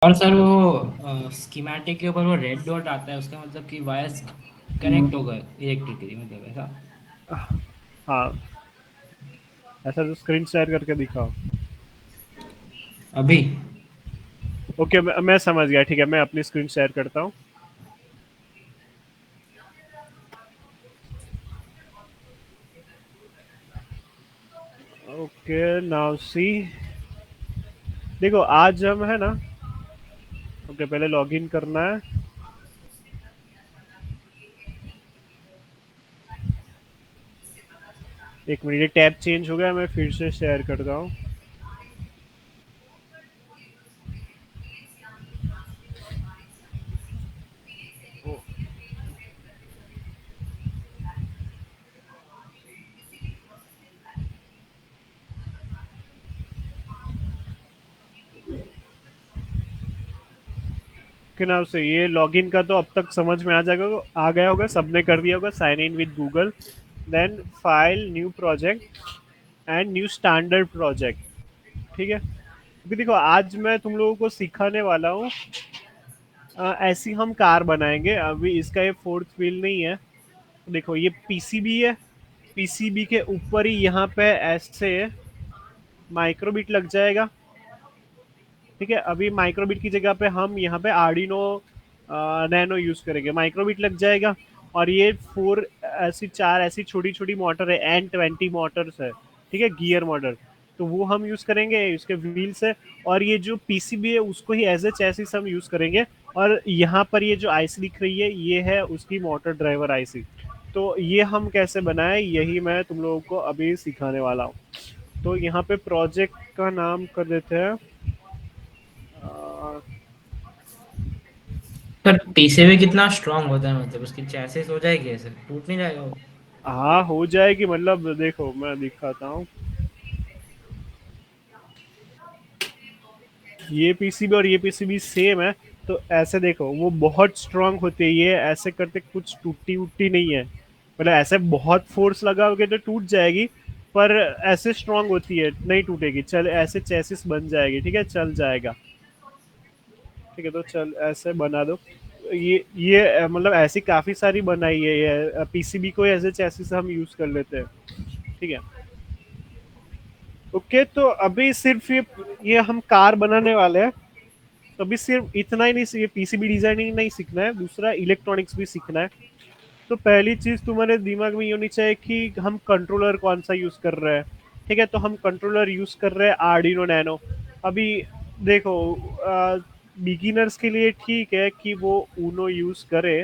और सर वो स्कीमेटिक के ऊपर वो रेड डॉट आता है, उसका मतलब कि वायर्स कनेक्ट हो गए इलेक्ट्रिकली, मतलब ऐसा? हाँ, ऐसा तो स्क्रीन शेयर करके दिखाओ। अभी? ओके, मैं समझ गया, ठीक है, मैं अपनी स्क्रीन शेयर करता हूँ। ओके, नाउ सी, देखो आज हम है ना, ओके पहले लॉगिन करना है। एक मिनट, ये टैब चेंज हो गया, मैं फिर से शेयर करता हूँ। के नाम से ये लॉगिन का तो अब तक समझ में आ जाएगा, आ गया होगा, सबने कर दिया होगा sign in with Google. Then file, new project and new standard project. ठीक है, अभी देखो आज मैं तुम लोगों को सिखाने वाला हूँ, ऐसी हम कार बनाएंगे। अभी इसका ये फोर्थ व्हील नहीं है। देखो ये पीसीबी है, पीसीबी के ऊपर ही यहाँ पे ऐसे माइक्रोबिट लग जाएगा। ठीक है, अभी माइक्रोबिट की जगह पे हम यहाँ पे आर्डिनो नैनो यूज करेंगे, माइक्रोबिट लग जाएगा। और ये फोर ऐसी चार ऐसी छोटी छोटी मोटर है, N20 मोटर्स है। ठीक है, गियर मोटर, तो वो हम यूज करेंगे इसके व्हील से। और ये जो पीसीबी है उसको ही एज ए चैसिस हम यूज करेंगे। और यहाँ पर ये जो आईसी दिख रही है ये है उसकी मोटर ड्राइवर आईसी। तो ये हम कैसे बनाए यही मैं तुम लोगों को अभी सिखाने वाला हूँ। तो यहाँ पे प्रोजेक्ट का नाम कर देते हैं, सर पीसीबी कितना स्ट्रांग होता है, मतलब उसकी चैसिस हो जाएगी ऐसे, टूट नहीं जाएगा वो? हाँ हो जाएगी, मतलब देखो मैं दिखाता हूँ। ये पीसीबी और ये पीसीबी सेम है। तो ऐसे देखो वो बहुत स्ट्रांग होती है, ये ऐसे करते कुछ टूटी उटती नहीं है। मतलब ऐसे बहुत फोर्स लगाओगे तो टूट जाएगी, पर ऐसे स्ट्रांग होती है, नहीं टूटेगी। चल ऐसे चेसिस बन जाएगी, ठीक है, चल जाएगा। ठीक है, तो चल ऐसे बना दो। ये मतलब ऐसी काफी सारी बनाई है, ये पीसीबी को ऐसे चेसिस हम यूज कर लेते हैं। ठीक है, ओके, तो अभी सिर्फ ये हम कार बनाने वाले हैं। तो अभी सिर्फ इतना ही नहीं, ये पीसीबी डिजाइनिंग नहीं सीखना है, दूसरा इलेक्ट्रॉनिक्स भी सीखना है। तो पहली चीज तुम्हारे दिमाग में ये होनी चाहिए कि हम कंट्रोलर कौन सा यूज कर रहे हैं। ठीक है, तो हम कंट्रोलर यूज कर रहे हैं आर्डिनो नैनो। अभी देखो बिगिनर्स के लिए ठीक है कि वो ऊनो यूज करे,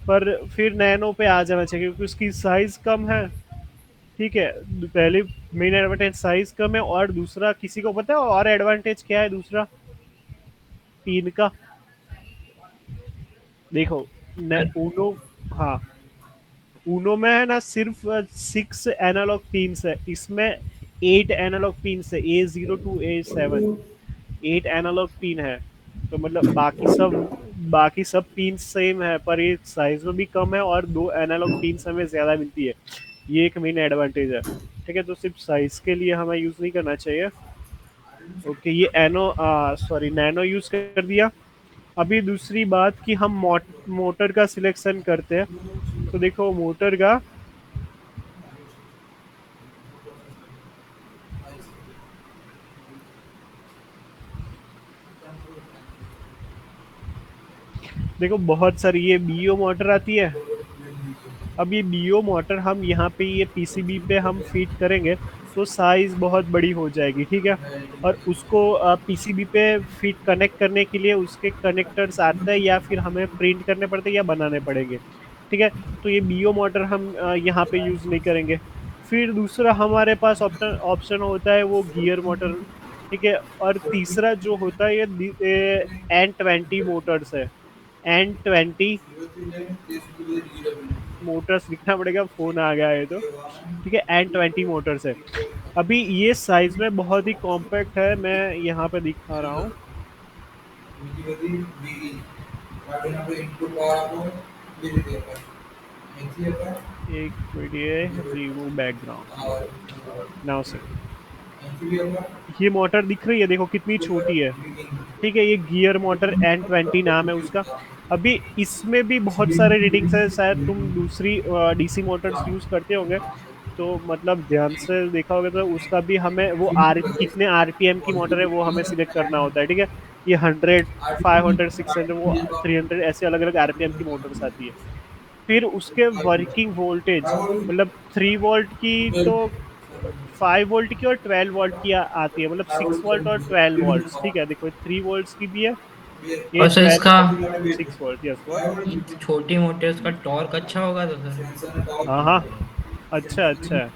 पर फिर नैनो पे आ जाना चाहिए क्योंकि उसकी साइज कम है। ठीक है, पहले मेन एडवांटेज साइज कम है, और दूसरा किसी को पता है और एडवांटेज क्या है दूसरा तीन का? देखो ऊनो, हाँ, ऊनो में है ना सिर्फ 6 एनालॉग पिन्स है, इसमें 8 एनालॉग पिन्स है, A0 to A7, 8 analogue pin है। तो मतलब बाकी सब पिन सेम है, पर ये साइज में भी कम है और दो एनालॉग पिन्स हमें ज्यादा मिलती है। ये एक मेन एडवांटेज है। ठीक है, तो सिर्फ साइज के लिए हमें यूज नहीं करना चाहिए। ओके, ये सॉरी नैनो यूज कर दिया। अभी दूसरी बात कि हम मोटर का सिलेक्शन करते हैं। तो देखो मोटर का, देखो बहुत सारी ये बीओ मोटर आती है। अब ये बीओ मोटर हम यहाँ पे ये पीसीबी पे हम फिट करेंगे तो साइज बहुत बड़ी हो जाएगी। ठीक है, और उसको पीसीबी पे फिट कनेक्ट करने के लिए उसके कनेक्टर्स आते हैं या फिर हमें प्रिंट करने पड़ते हैं या बनाने पड़ेंगे। ठीक है, तो ये बीओ मोटर हम यहाँ पे यूज नहीं करेंगे। फिर दूसरा हमारे पास ऑप्शन ऑप्शन होता है वो गियर मोटर। ठीक है, और तीसरा जो होता है ये N20 मोटर्स है। N20 मोटर्स लिखना पड़ेगा, फोन आ गया है तो। ठीक है, N20 मोटर्स है। अभी ये साइज में बहुत ही कॉम्पैक्ट है, मैं यहाँ पे दिखा रहा हूँ। एक मिनट, ये रिमूव बैकग्राउंड नाउ से। ये मोटर दिख रही है, देखो कितनी छोटी है। ठीक है, ये गियर मोटर N20 नाम है उसका। अभी इसमें भी बहुत सारे रीडिंग्स है, शायद तुम दूसरी डीसी मोटर्स यूज करते होंगे, तो मतलब ध्यान से देखा होगा तो उसका भी हमें वो आर कितने आरपीएम की मोटर है वो हमें सिलेक्ट करना होता है। ठीक है, ये 100, 500, 600, वो 300 ऐसे अलग अलग आरपीएम की मोटर्स आती है। फिर उसके वर्किंग वोल्टेज, मतलब 3 वोल्ट की तो 5 वोल्ट की और 12 वोल्ट की आती है, मतलब 6 वोल्ट और 12 वोल्ट। ठीक है, देखो 3 वोल्ट की भी है, ये और सर इसका 6 वोल्ट। Yes what? छोटी मोटी उसका टॉर्क अच्छा होगा तो सर। हाँ हाँ, अच्छा अच्छा है।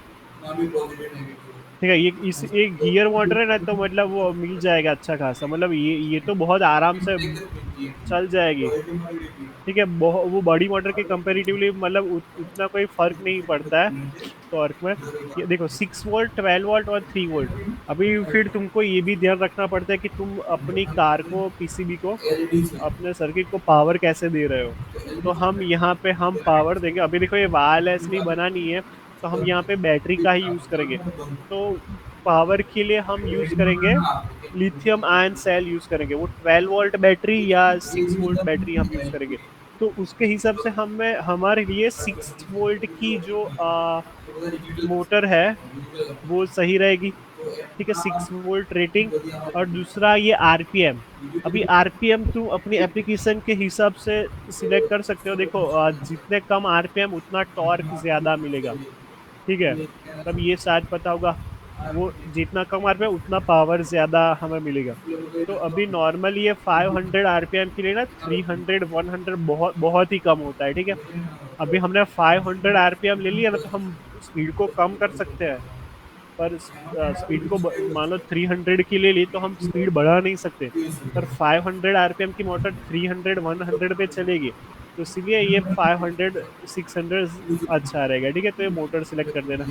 ठीक है, ये इस एक गियर मोटर है ना, तो मतलब वो मिल जाएगा अच्छा खासा, मतलब ये तो बहुत आराम से चल जाएगी। ठीक है, वो बड़ी मोटर के कंपेरेटिवली मतलब उतना कोई फर्क नहीं पड़ता है टॉर्क में। ये देखो 6 वोल्ट, 12 वोल्ट और 3 वोल्ट। अभी फिर तुमको ये भी ध्यान रखना पड़ता है कि तुम अपनी कार को, पीसीबी को, अपने सर्किट को पावर कैसे दे रहे हो। तो हम यहाँ पे हम पावर देंगे। अभी देखो ये वायरलेसली बना नहीं है, तो हम यहाँ पे बैटरी का ही यूज करेंगे। तो पावर के लिए हम यूज करेंगे लिथियम आयन सेल यूज करेंगे, वो 12 वोल्ट बैटरी या 6 वोल्ट बैटरी हम यूज करेंगे। तो उसके हिसाब से हमें हमारे लिए 6 वोल्ट की जो मोटर है वो सही रहेगी। ठीक है, 6 वोल्ट रेटिंग। और दूसरा ये आरपीएम। अभी आरपीएम तुम अपनी एप्लीकेशन के हिसाब से सिलेक्ट कर सकते हो। देखो जितने कम आरपीएम उतना टॉर्क ज्यादा मिलेगा। ठीक है, तब ये शायद पता होगा, वो जितना कम आरपीएम उतना पावर ज्यादा हमें मिलेगा। तो अभी नॉर्मली ये 500 आरपीएम के लिए ना 300, 100 बहुत बहुत ही कम होता है। ठीक है, अभी हमने 500 आरपीएम ले लिया ना, तो हम स्पीड को कम कर सकते हैं। पर स्पीड को मान लो 300 की ले ली तो हम स्पीड बढ़ा नहीं सकते। पर 500 आरपीएम की मोटर 300, 100 पे चलेगी, तो इसलिए ये 500, 600 अच्छा रहेगा। ठीक है, तो ये मोटर सिलेक्ट कर देना।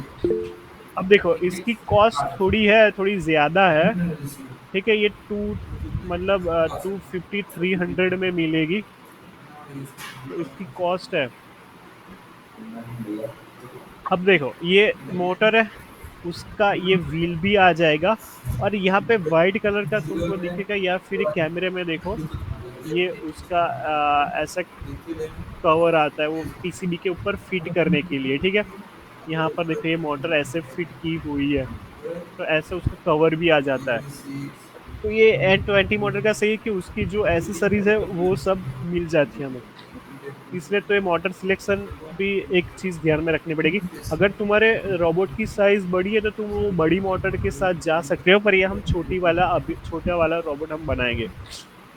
अब देखो इसकी कॉस्ट थोड़ी है, थोड़ी ज्यादा है। ठीक है, ये मतलब 250, 300 में मिलेगी, तो इसकी कॉस्ट है। अब देखो ये मोटर है, उसका ये व्हील भी आ जाएगा। और यहाँ पे वाइट कलर का तुमको दिखेगा, या फिर कैमरे में देखो, ये उसका ऐसा कवर आता है वो पीसीबी के ऊपर फिट करने के लिए। ठीक है, यहाँ पर देखो ये मोटर ऐसे फिट की हुई है, तो ऐसे उसका कवर भी आ जाता है। तो ये N20 मोटर का सही है कि उसकी जो एसेसरीज है वो सब मिल जाती है हमें। इसलिए तो ये मोटर सिलेक्शन भी एक चीज ध्यान में रखनी पड़ेगी। अगर तुम्हारे रोबोट की साइज बड़ी है तो तुम वो बड़ी मोटर के साथ जा सकते हो, पर ये हम छोटी वाला, अभी छोटा वाला रोबोट हम बनाएंगे।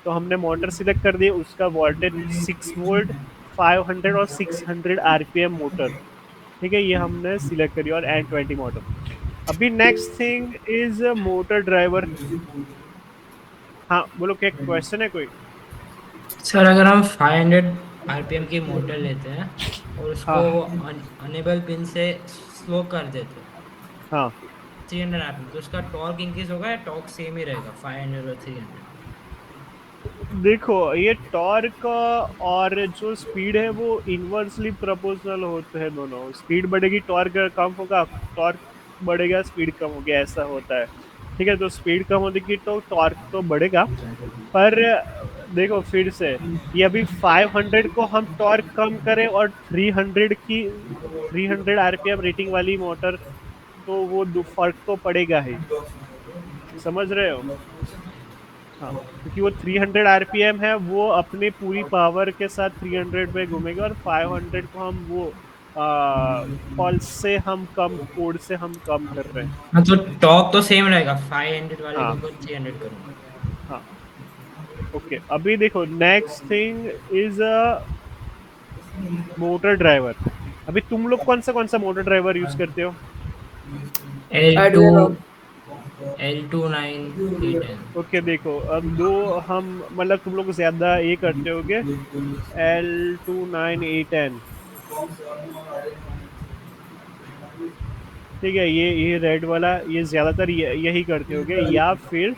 तो हमने मोटर सिलेक्ट कर दिया, उसका वोल्टेज 6 वोल्ट, 500 और 600 आरपीएम मोटर। ठीक है, ये हमने सिलेक्ट करी, और N20 मोटर। अभी next thing is motor driver. हाँ बोलो, क्या क्वेश्चन है कोई? सर अगर हम 500 आरपीएम की मोटर लेते हैं और उसको हाँ अनेबल पिन से स्लो कर देते हैं हाँ, 300 आरपीएम, तो उसका टॉर्क इंक्रीज होगा या टॉर्क सेम ही रहेगा 500 और 300? देखो ये टॉर्क और जो स्पीड है वो इनवर्सली प्रोपोर्शनल होते हैं दोनों। स्पीड बढ़ेगी टॉर्क कम होगा, टॉर्क बढ़ेगा स्पीड कम होगी, ऐसा होता है। ठीक है, तो स्पीड कम होगी तो टॉर्क तो बढ़ेगा। पर देखो फिर से, ये अभी 500 को हम टॉर्क कम करें और 300 आरपीएम रेटिंग वाली मोटर, तो वो दो फर्क तो पड़ेगा ही। समझ रहे हो? हाँ, क्योंकि वो 300 आरपीएम है, वो अपने पूरी पावर के साथ 300 पे घूमेगा, और 500 को हम वो पल्स से हम कम, कोड से हम कम कर रहे हैं। हाँ तो टॉर्क तो सेम रहेगा, 500 वाले को हाँ 300 करूंगा। हाँ, ओके। अभी देखो next thing is a motor driver. अभी तुम लोग कौन सा मोटर ड्राइवर यूज करते हो? L two, Arduino. L29A10। Okay, देखो अब दो हम, मतलब तुम लोग ज्यादा ये करते होगे, L29A10। ठीक है, ये रेड वाला, ये ज्यादातर यही करते होगे, या फिर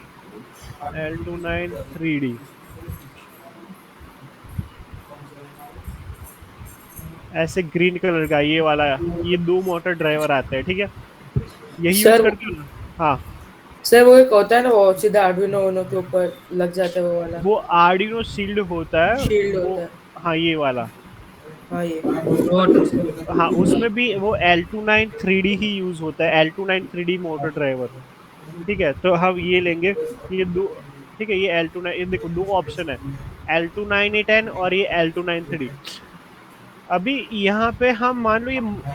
L29 3D, ऐसे ग्रीन कलर का ये वाला। ये दो मोटर ड्राइवर आते हैं। ठीक है, यही यूज सर करते हो ना? हाँ सर वो एक होता है ना, वो सीधा आर्डुइनो उनो के ऊपर लग जाता है वो वाला वो आर्डिनो शील्ड होता है शील्ड वो। होता है। हाँ ये वाला। हाँ ये वो हाँ उसमें भी वो L29 3D ही यूज होता है, L29 3D मोटर ड्राइवर। ठीक है तो हम ये लेंगे, ये दो। ठीक है ये L29, ये देखो दो ऑप्शन है, L29A10 और ये L29 3D। अभी यहाँ पे हम मान लो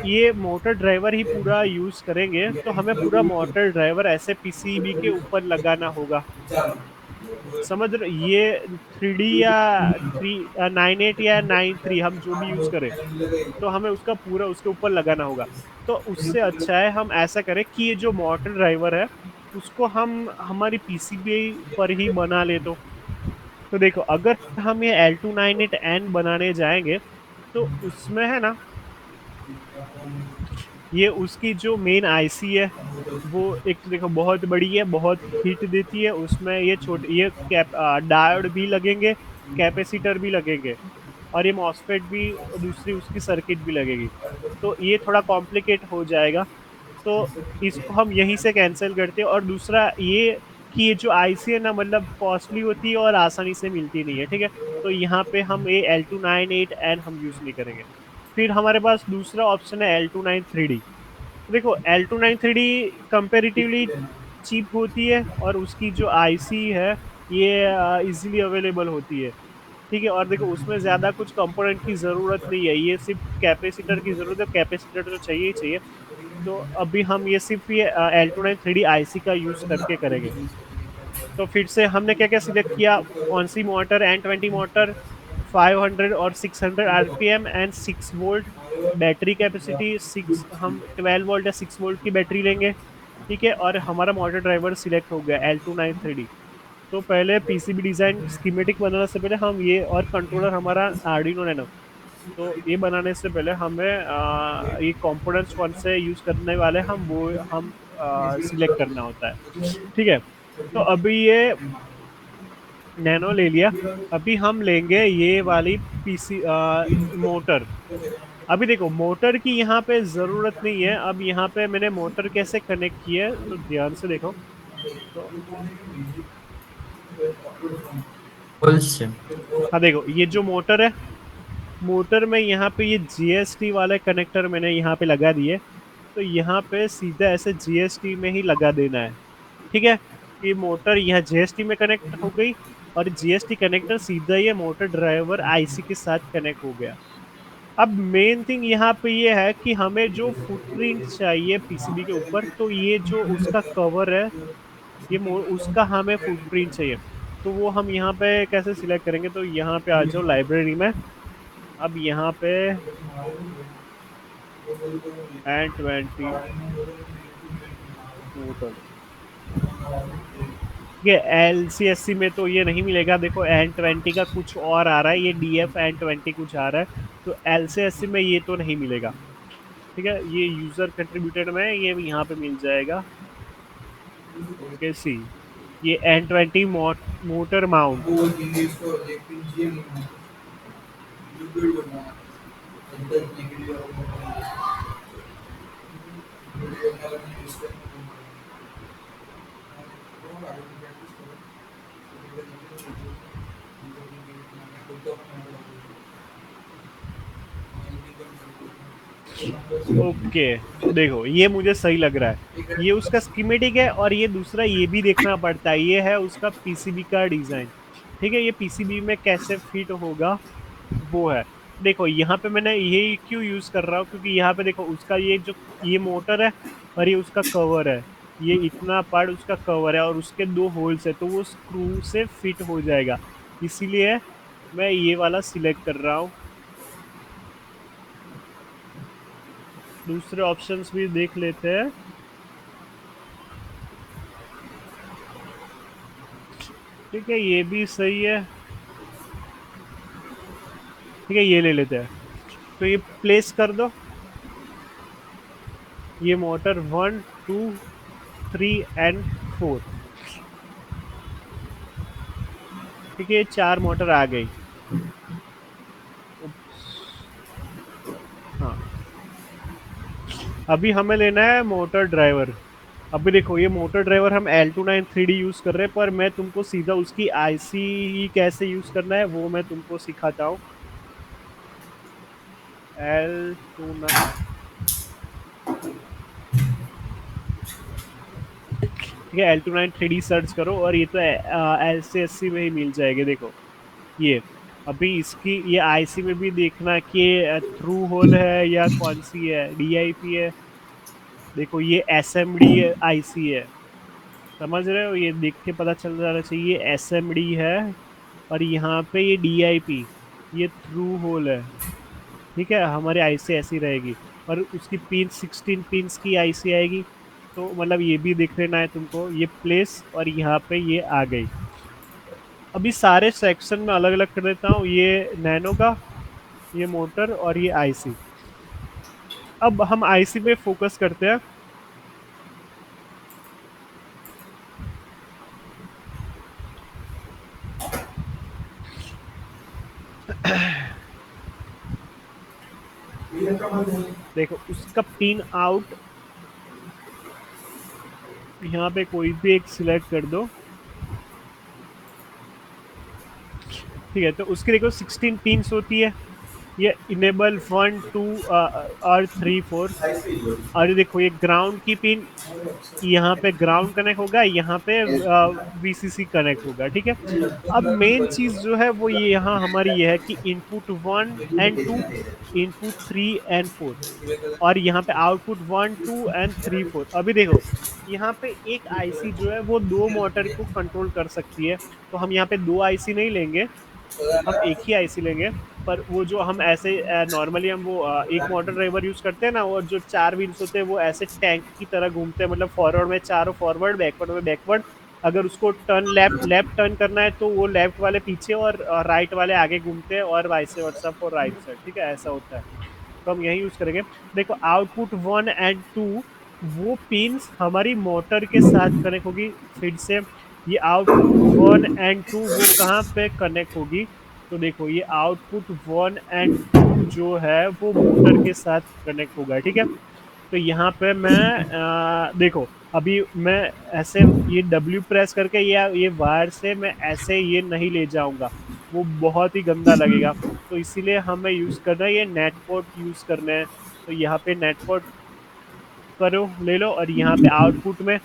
ये मोटर ड्राइवर ही पूरा यूज करेंगे, तो हमें पूरा मोटर ड्राइवर ऐसे पीसीबी के ऊपर लगाना होगा। समझ रहे हो? ये 3D या 9.8 या 9.3 हम जो भी यूज करें, तो हमें उसका पूरा उसके ऊपर लगाना होगा। तो उससे अच्छा है हम ऐसा करें कि ये जो मोटर ड्राइवर है उसको हम हमारी पीसीबी पर ही बना ले। तो देखो अगर हम ये L298N बनाने जाएंगे, तो उसमें है ना, ये उसकी जो मेन आईसी है वो एक तो देखो बहुत बड़ी है, बहुत हीट देती है। उसमें ये छोटे ये डायोड भी लगेंगे, कैपेसिटर भी लगेंगे, और ये मॉसफेट भी, दूसरी उसकी सर्किट भी लगेगी। तो ये थोड़ा कॉम्प्लिकेट हो जाएगा। तो इसको हम यहीं से कैंसिल करते हैं। और दूसरा ये कि ये जो आईसी है ना, मतलब कॉस्टली होती है और आसानी से मिलती नहीं है। ठीक है तो यहाँ पे हम ये L298N हम यूज नहीं करेंगे। फिर हमारे पास दूसरा ऑप्शन है L29 3D। देखो L29 3D कंपेरेटिवली चीप होती है, और उसकी जो आईसी है ये इजीली अवेलेबल होती है। ठीक है और देखो उसमें ज़्यादा कुछ कंपोनेंट की ज़रूरत नहीं है, ये सिर्फ कैपेसिटर की ज़रूरत है, कैपेसिटर तो चाहिए ही चाहिए। तो अभी हम ये सिर्फ ये L29 3D आईसी का यूज़ करके करेंगे। तो फिर से हमने क्या क्या सिलेक्ट किया, कौन सी मोटर, N20 मोटर, 500 और 600 RPM and 6 volt battery capacity. 12 volt या 6 वोल्ट की बैटरी लेंगे। ठीक है और हमारा मोटर ड्राइवर सिलेक्ट हो गया L29 3D। तो पहले पीसीबी डिज़ाइन स्कीमेटिक बनाने से पहले हम ये, और कंट्रोलर हमारा आर्डिनो नैनो, तो ये बनाने से पहले हमें ये कंपोनेंट्स कौन से यूज़ करने वाले हम वो हम सिलेक्ट करना होता है। ठीक है तो अभी ये नैनो ले लिया। अभी हम लेंगे ये वाली पीसी मोटर। अभी देखो मोटर की यहाँ पे ज़रूरत नहीं है। अब यहाँ पे मैंने मोटर कैसे कनेक्ट की है तो ध्यान से देखो। तो फुल से। हाँ देखो ये जो मोटर है, मोटर में यहाँ पे ये जीएसटी वाले कनेक्टर मैंने यहाँ पे लगा दिए। तो यहाँ पे सीधा ऐसे जीएसटी में ही लगा देना है। ठीक है ये मोटर यहाँ जीएसटी में कनेक्ट हो गई, और जीएसटी कनेक्टर सीधा ये मोटर ड्राइवर आईसी के साथ कनेक्ट हो गया। अब मेन थिंग यहाँ पे ये है कि हमें जो फुटप्रिंट चाहिए पीसीबी के ऊपर, तो ये जो उसका कवर है, उसका हमें फुटप्रिंट चाहिए। तो वो हम यहाँ पे कैसे सिलेक्ट करेंगे, तो यहाँ पे आ जाओ लाइब्रेरी में। अब यहाँ पे N20 मोटर, ये LCSC में तो ये नहीं मिलेगा। देखो N20 का कुछ और आ रहा है, ये DF N20 कुछ आ रहा है, तो LCSC में ये तो नहीं मिलेगा। ठीक है ये यूजर कंट्रीब्यूटेड में ये यहाँ पे मिल जाएगा। ओके सी, ये N20 मोटर माउंट। ओके देखो ये मुझे सही लग रहा है, ये उसका स्कीमेटिक है। और ये दूसरा ये भी देखना पड़ता है, ये है उसका पीसीबी का डिजाइन। ठीक है ये पीसीबी में कैसे फिट होगा वो है। देखो यहाँ पे मैंने ये क्यों यूज कर रहा हूँ, क्योंकि यहाँ पे देखो उसका ये जो ये मोटर है, और ये उसका कवर है, ये इतना पार्ट उसका कवर है, और उसके दो होल्स है, तो वो स्क्रू से फिट हो जाएगा। इसीलिए मैं ये वाला सिलेक्ट कर रहा हूँ। दूसरे ऑप्शंस भी देख लेते हैं। ठीक है ये भी सही है। ठीक है ये ले लेते हैं। तो ये प्लेस कर दो, ये मोटर 1 2 3 एंड 4। ठीक है ये 4 मोटर आ गई। हाँ अभी हमें लेना है मोटर ड्राइवर। अभी देखो ये मोटर ड्राइवर हम L29 3D यूज कर रहे हैं, पर मैं तुमको सीधा उसकी आईसी कैसे यूज करना है वो मैं तुमको सिखाता हूँ। L29, ठीक है, L29 3D सर्च करो और ये तो LCSC में ही मिल जाएगी। देखो ये अभी इसकी ये आईसी में भी देखना कि थ्रू होल है या कौन सी है, डीआईपी है। देखो ये एसएमडी आईसी है, समझ रहे हो, ये देख के पता चल जाना चाहिए एसएमडी है। और यहाँ पे ये डीआईपी, ये थ्रू होल है। ठीक है, हमारी आईसी ऐसी रहेगी। और उसकी पिन 16 पिंस की आईसी आएगी। तो मतलब ये भी देख लेना है तुमको, ये प्लेस और यहाँ पे ये आ गई। अभी सारे सेक्शन में अलग अलग कर देता हूँ, ये नैनो का, ये मोटर और ये आईसी। अब हम आईसी पे फोकस करते हैं। देखो उसका पिन आउट यहाँ पे कोई भी एक सिलेक्ट कर दो। ठीक है, तो उसकी देखो 16 पिन्स होती है। ये इनेबल 1 2 और 3 4। और ये देखो ये ग्राउंड की पिन, यहाँ पे ग्राउंड कनेक्ट होगा, यहाँ पे वीसीसी कनेक्ट होगा। ठीक है, अब मेन चीज जो है वो ये यहाँ हमारी ये है कि इनपुट 1 एंड 2, इनपुट 3 एंड 4, और यहाँ पे आउटपुट 1 2 एंड 3 4। अभी देखो यहाँ पे एक आईसी जो है वो दो मोटर को कंट्रोल कर सकती है, तो हम यहाँ पे दो आईसी नहीं लेंगे, हम एक ही आईसी लेंगे। पर वो जो हम ऐसे नॉर्मली हम वो एक मोटर ड्राइवर यूज करते हैं ना, और जो चार व्हील्स होते हैं वो ऐसे टैंक की तरह घूमते हैं, मतलब फॉरवर्ड में चारों फॉरवर्ड, बैकवर्ड में बैकवर्ड। अगर उसको टर्न लेफ्ट लेफ्ट टर्न करना है तो वो लेफ्ट वाले पीछे और राइट वाले आगे घूमते हैं, और vice versa for right side. ठीक है, ऐसा होता है, तो हम यही यूज करेंगे। देखो आउटपुट 1 एंड 2, वो पिंस हमारी मोटर के साथ कनेक्ट होगी। फिर से ये आउटपुट 1 एंड 2 वो कहाँ पे कनेक्ट होगी, तो देखो ये आउटपुट 1 एंड 2 जो है वो मोटर के साथ कनेक्ट होगा। ठीक है, तो यहाँ पे मैं देखो अभी मैं ऐसे ये W प्रेस करके या ये वायर से मैं ऐसे ये नहीं ले जाऊंगा, वो बहुत ही गंदा लगेगा। तो इसीलिए हमें यूज़ करना है ये नेट पोर्ट यूज़ करना है। तो यहाँ पे नेट पोर्ट करो, ले लो, और यहाँ पे आउटपुट में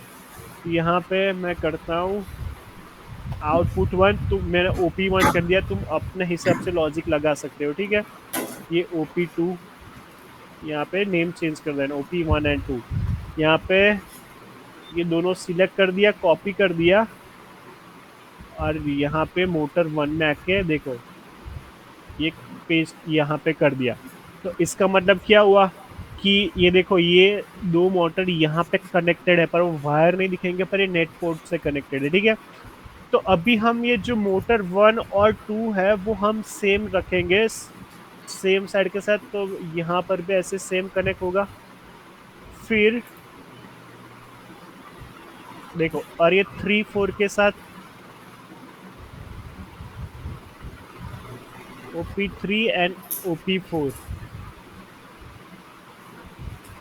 यहाँ पे मैं करता हूँ आउटपुट 1, तुम मैंने OP1 कर दिया, तुम अपने हिसाब से लॉजिक लगा सकते हो। ठीक है, ये OP2, यहाँ पे नेम चेंज कर देना, OP1 एंड 2। यहाँ पे ये दोनों सिलेक्ट कर दिया, कॉपी कर दिया, और यहाँ पे मोटर 1 में आके देखो ये पेस्ट यहाँ पे कर दिया। तो इसका मतलब क्या हुआ कि ये देखो ये दो मोटर यहाँ पे कनेक्टेड है, पर वो वायर नहीं दिखेंगे, पर ये नेट पोर्ट से कनेक्टेड है। ठीक है, तो अभी हम ये जो मोटर 1 और 2 है वो हम सेम रखेंगे, सेम साइड के साथ। तो यहाँ पर भी ऐसे सेम कनेक्ट होगा। फिर देखो, और ये 3 4 के साथ OP3 एंड OP4,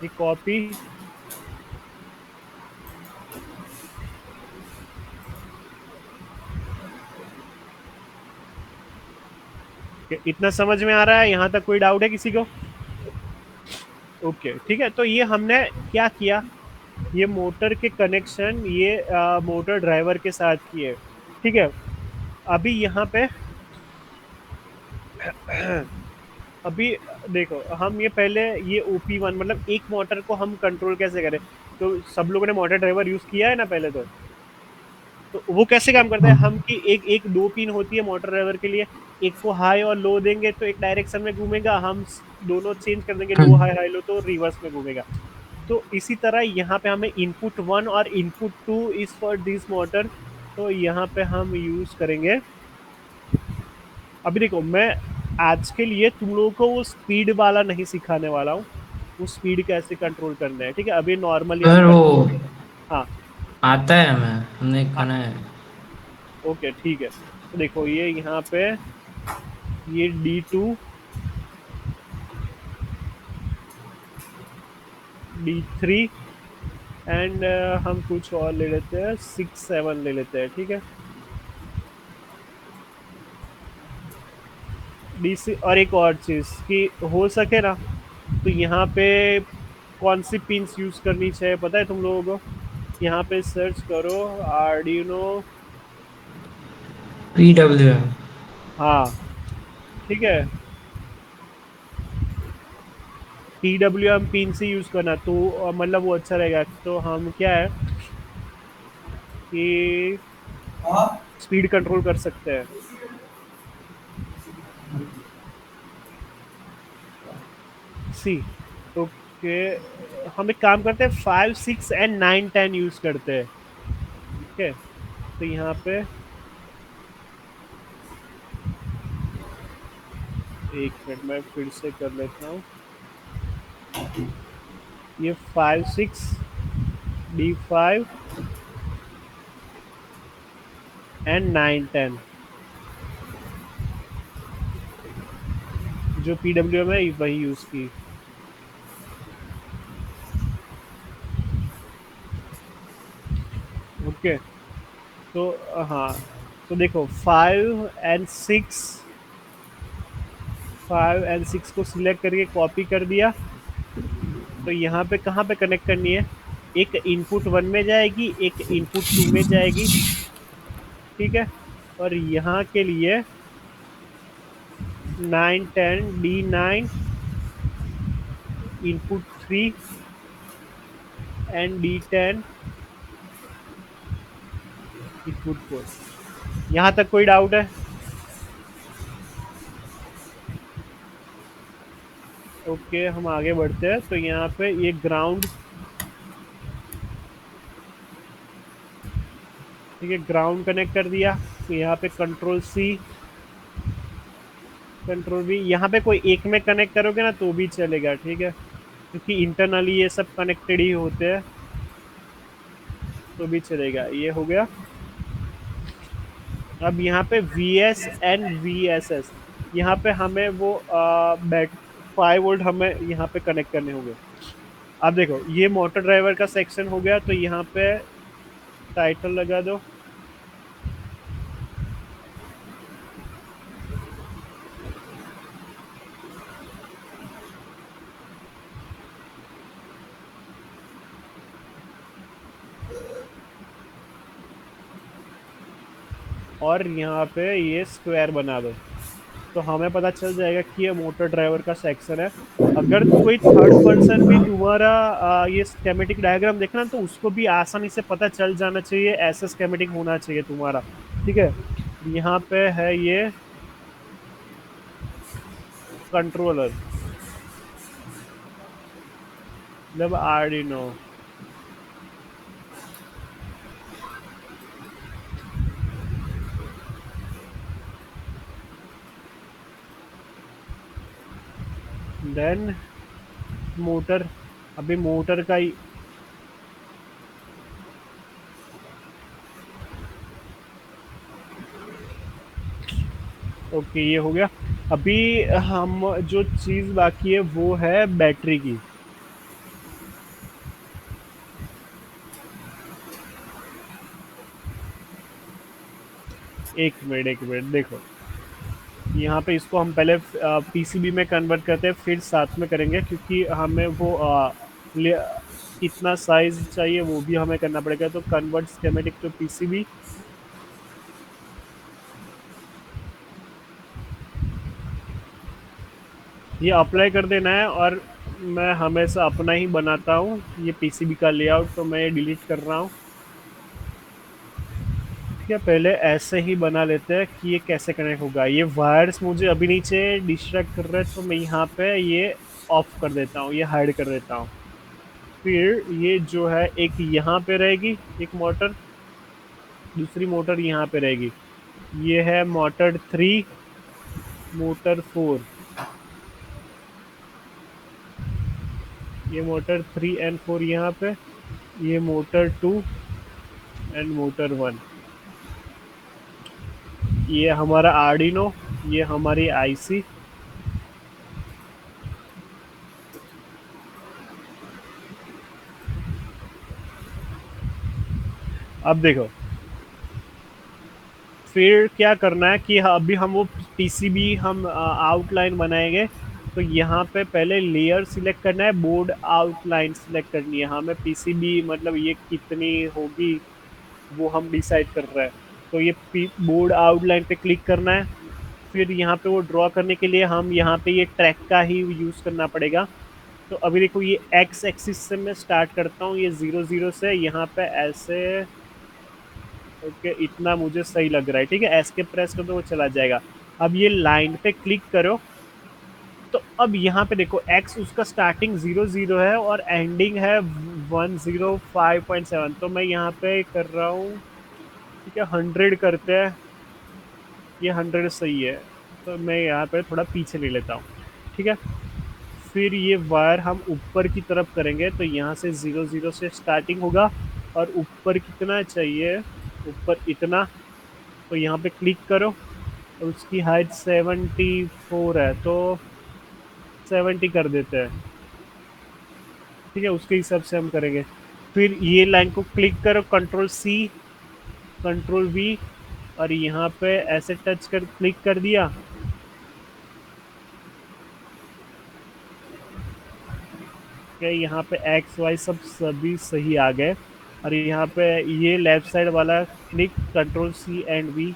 ये कॉपी, इतना समझ में आ रहा है? यहाँ तक कोई डाउट है किसी को? ओके, ठीक है, तो ये हमने क्या किया, ये मोटर के कनेक्शन ये मोटर ड्राइवर के साथ किए। ठीक है, अभी यहाँ पे अभी देखो हम ये पहले ये OP1 मतलब एक मोटर को हम कंट्रोल कैसे करें। तो सब लोगों ने मोटर ड्राइवर यूज किया है ना पहले, तो वो कैसे काम करता है, हम कि एक एक दो पिन होती है मोटर ड्राइवर के लिए, एक को हाई और लो देंगे तो एक डायरेक्शन में घूमेगा, हम दोनों चेंज कर देंगे, लो हाई हाई लो तो रिवर्स में घूमेगा। तो इसी तरह यहाँ पे हमें इनपुट 1 और input 2 is for this motor, तो यहाँ पे हम यूज करेंगे। अभी देखो मैं आज के लिए तुम लोगों को वो स्पीड वाला नहीं सिखाने वाला हूँ, वो स्पीड कैसे कंट्रोल करना है। ठीक है, अभी नॉर्मली हम सर वो हाँ आता है हमें, हमने हाँ, खाना है। ओके ठीक है, तो देखो ये यहाँ पे ये D2 D3 एंड हम कुछ और ले लेते हैं, 6 7 ले लेते हैं, ठीक है। डीसी और एक और चीज़ कि हो सके ना तो यहाँ पे कौन सी पिन्स यूज़ करनी चाहिए पता है तुम लोगों को? यहाँ पे सर्च करो आर्डिनो। PWM। हाँ, ठीक है। PWM पिन से यूज़ करना तो मतलब वो अच्छा रहेगा। तो हम क्या है कि स्पीड कंट्रोल कर सकते हैं। सी, ओके। हम एक काम करते हैं, 5 6 एंड 9 10 यूज़ करते हैं, ठीक है। तो यहाँ पे एक मिनट मैं फिर से कर लेता हूँ। ये 5 6 D5 एंड 9 10 जो PWM है वही यूज़ की। ओके। तो हाँ, तो देखो 5 and 6 को सिलेक्ट करके कॉपी कर दिया। तो यहाँ पे कहाँ पे कनेक्ट करनी है? एक इनपुट 1 में जाएगी, एक इनपुट 2 में जाएगी, ठीक है। और यहाँ के लिए 9 10 D9 input 3 and D10 input 4। यहाँ तक कोई डाउट है? ओके, हम आगे बढ़ते हैं। तो यहाँ पे ये ग्राउंड, ठीक है, ग्राउंड कनेक्ट कर दिया। तो यहाँ पे कंट्रोल C, कंट्रोल V। यहाँ पे कोई एक में कनेक्ट करोगे ना तो भी चलेगा, ठीक है, क्योंकि इंटरनली ये सब कनेक्टेड ही होते हैं, तो भी चलेगा। ये हो गया। अब यहाँ पे VS एंड VSS, यहाँ पे हमें वो बैट 5 वोल्ट हमें यहाँ पे कनेक्ट करने होंगे। अब देखो ये मोटर ड्राइवर का सेक्शन हो गया। तो यहाँ पे टाइटल लगा दो, और यहाँ पे ये स्क्वायर बना दो। तो हमें पता चल जाएगा कि ये मोटर ड्राइवर का सेक्शन है। अगर कोई थर्ड पर्सन भी तुम्हारा ये स्केमेटिक डायग्राम देखना तो उसको भी आसानी से पता चल जाना चाहिए, ऐसा स्केमेटिक होना चाहिए तुम्हारा, ठीक है। यहाँ पे है ये कंट्रोलर, मतलब आर्डिनो। देन मोटर, अभी मोटर का ही, ओके ये हो गया। अभी हम जो चीज़ बाकी है वो है बैटरी की। एक मिनट देखो, यहाँ पे इसको हम पहले PCB में कन्वर्ट करते हैं, फिर साथ में करेंगे, क्योंकि हमें वो कितना साइज चाहिए वो भी हमें करना पड़ेगा। तो कन्वर्ट स्केमेटिक टू PCB। ये अप्लाई कर देना है। और मैं हमेशा अपना ही बनाता हूँ ये PCB का लेआउट, तो मैं ये डिलीट कर रहा हूँ। ठीक है, पहले ऐसे ही बना लेते हैं कि ये कैसे कनेक्ट होगा। ये वायर्स मुझे अभी नीचे डिस्ट्रैक्ट कर रहे हैं, तो मैं यहाँ पे ये ऑफ कर देता हूँ, ये हाइड कर देता हूँ। फिर ये जो है एक यहाँ पे रहेगी एक मोटर, दूसरी मोटर यहाँ पे रहेगी। ये है मोटर 3, मोटर 4, ये मोटर 3 एंड 4 यहाँ पे, ये मोटर 2 एंड मोटर 1। ये हमारा आर्डिनो, ये हमारी IC। अब देखो, फिर क्या करना है कि अभी हम वो पीसीबी हम आउटलाइन बनाएंगे। तो यहाँ पे पहले लेयर सिलेक्ट करना है, बोर्ड आउटलाइन सिलेक्ट करनी है हमें। पीसीबी मतलब ये कितनी होगी वो हम डिसाइड कर रहे हैं। तो ये बोर्ड आउटलाइन पे क्लिक करना है। फिर यहाँ पे वो ड्रॉ करने के लिए हम यहाँ पे ये ट्रैक का ही यूज करना पड़ेगा। तो अभी देखो ये एक्स एक्सिस से मैं स्टार्ट करता हूँ, ये 0 0 से यहाँ पे ऐसे। ओके, इतना मुझे सही लग रहा है। ठीक है, एस के प्रेस कर दो, वो चला जाएगा। अब ये लाइन पे क्लिक करो। तो अब यहाँ पे देखो एक्स उसका स्टार्टिंग 0 0 है और एंडिंग है 105.7। तो मैं यहाँ पे कर रहा हूँ, ठीक है, 100 करते हैं। ये 100 सही है। तो मैं यहाँ पे थोड़ा पीछे ले लेता हूँ। ठीक है, फिर ये वायर हम ऊपर की तरफ करेंगे। तो यहाँ से 0 0 से स्टार्टिंग होगा और ऊपर कितना चाहिए, ऊपर इतना। तो यहाँ पे क्लिक करो और उसकी हाइट 74 है, तो 70 कर देते हैं। ठीक है, उसके हिसाब से हम करेंगे। फिर ये लाइन को क्लिक करो, कंट्रोल सी, कंट्रोल वी, और यहाँ पे ऐसे टच कर क्लिक कर दिया। क्या यहाँ पे एक्स वाई सब सभी सही आ गए। और यहाँ पे ये लेफ्ट साइड वाला click, control C and V.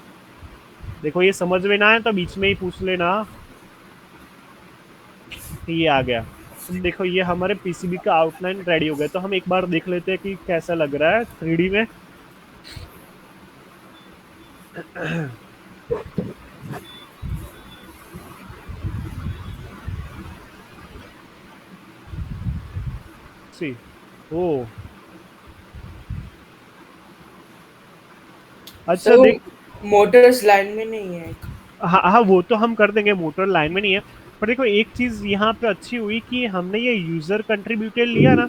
देखो ये समझ में ना आए तो बीच में ही पूछ लेना। ये आ गया। तो देखो ये हमारे पीसीबी का आउटलाइन रेडी हो गया। तो हम एक बार देख लेते हैं कि कैसा लग रहा है 3D में। सी, ओ, अच्छा सर वो देख। मोटर्स लाइन में नहीं है। हाँ हाँ, वो तो हम कर देंगे, मोटर लाइन में नहीं है। पर देखो एक चीज यहाँ पे अच्छी हुई कि हमने ये यूजर कंट्रीब्यूटेड लिया ना,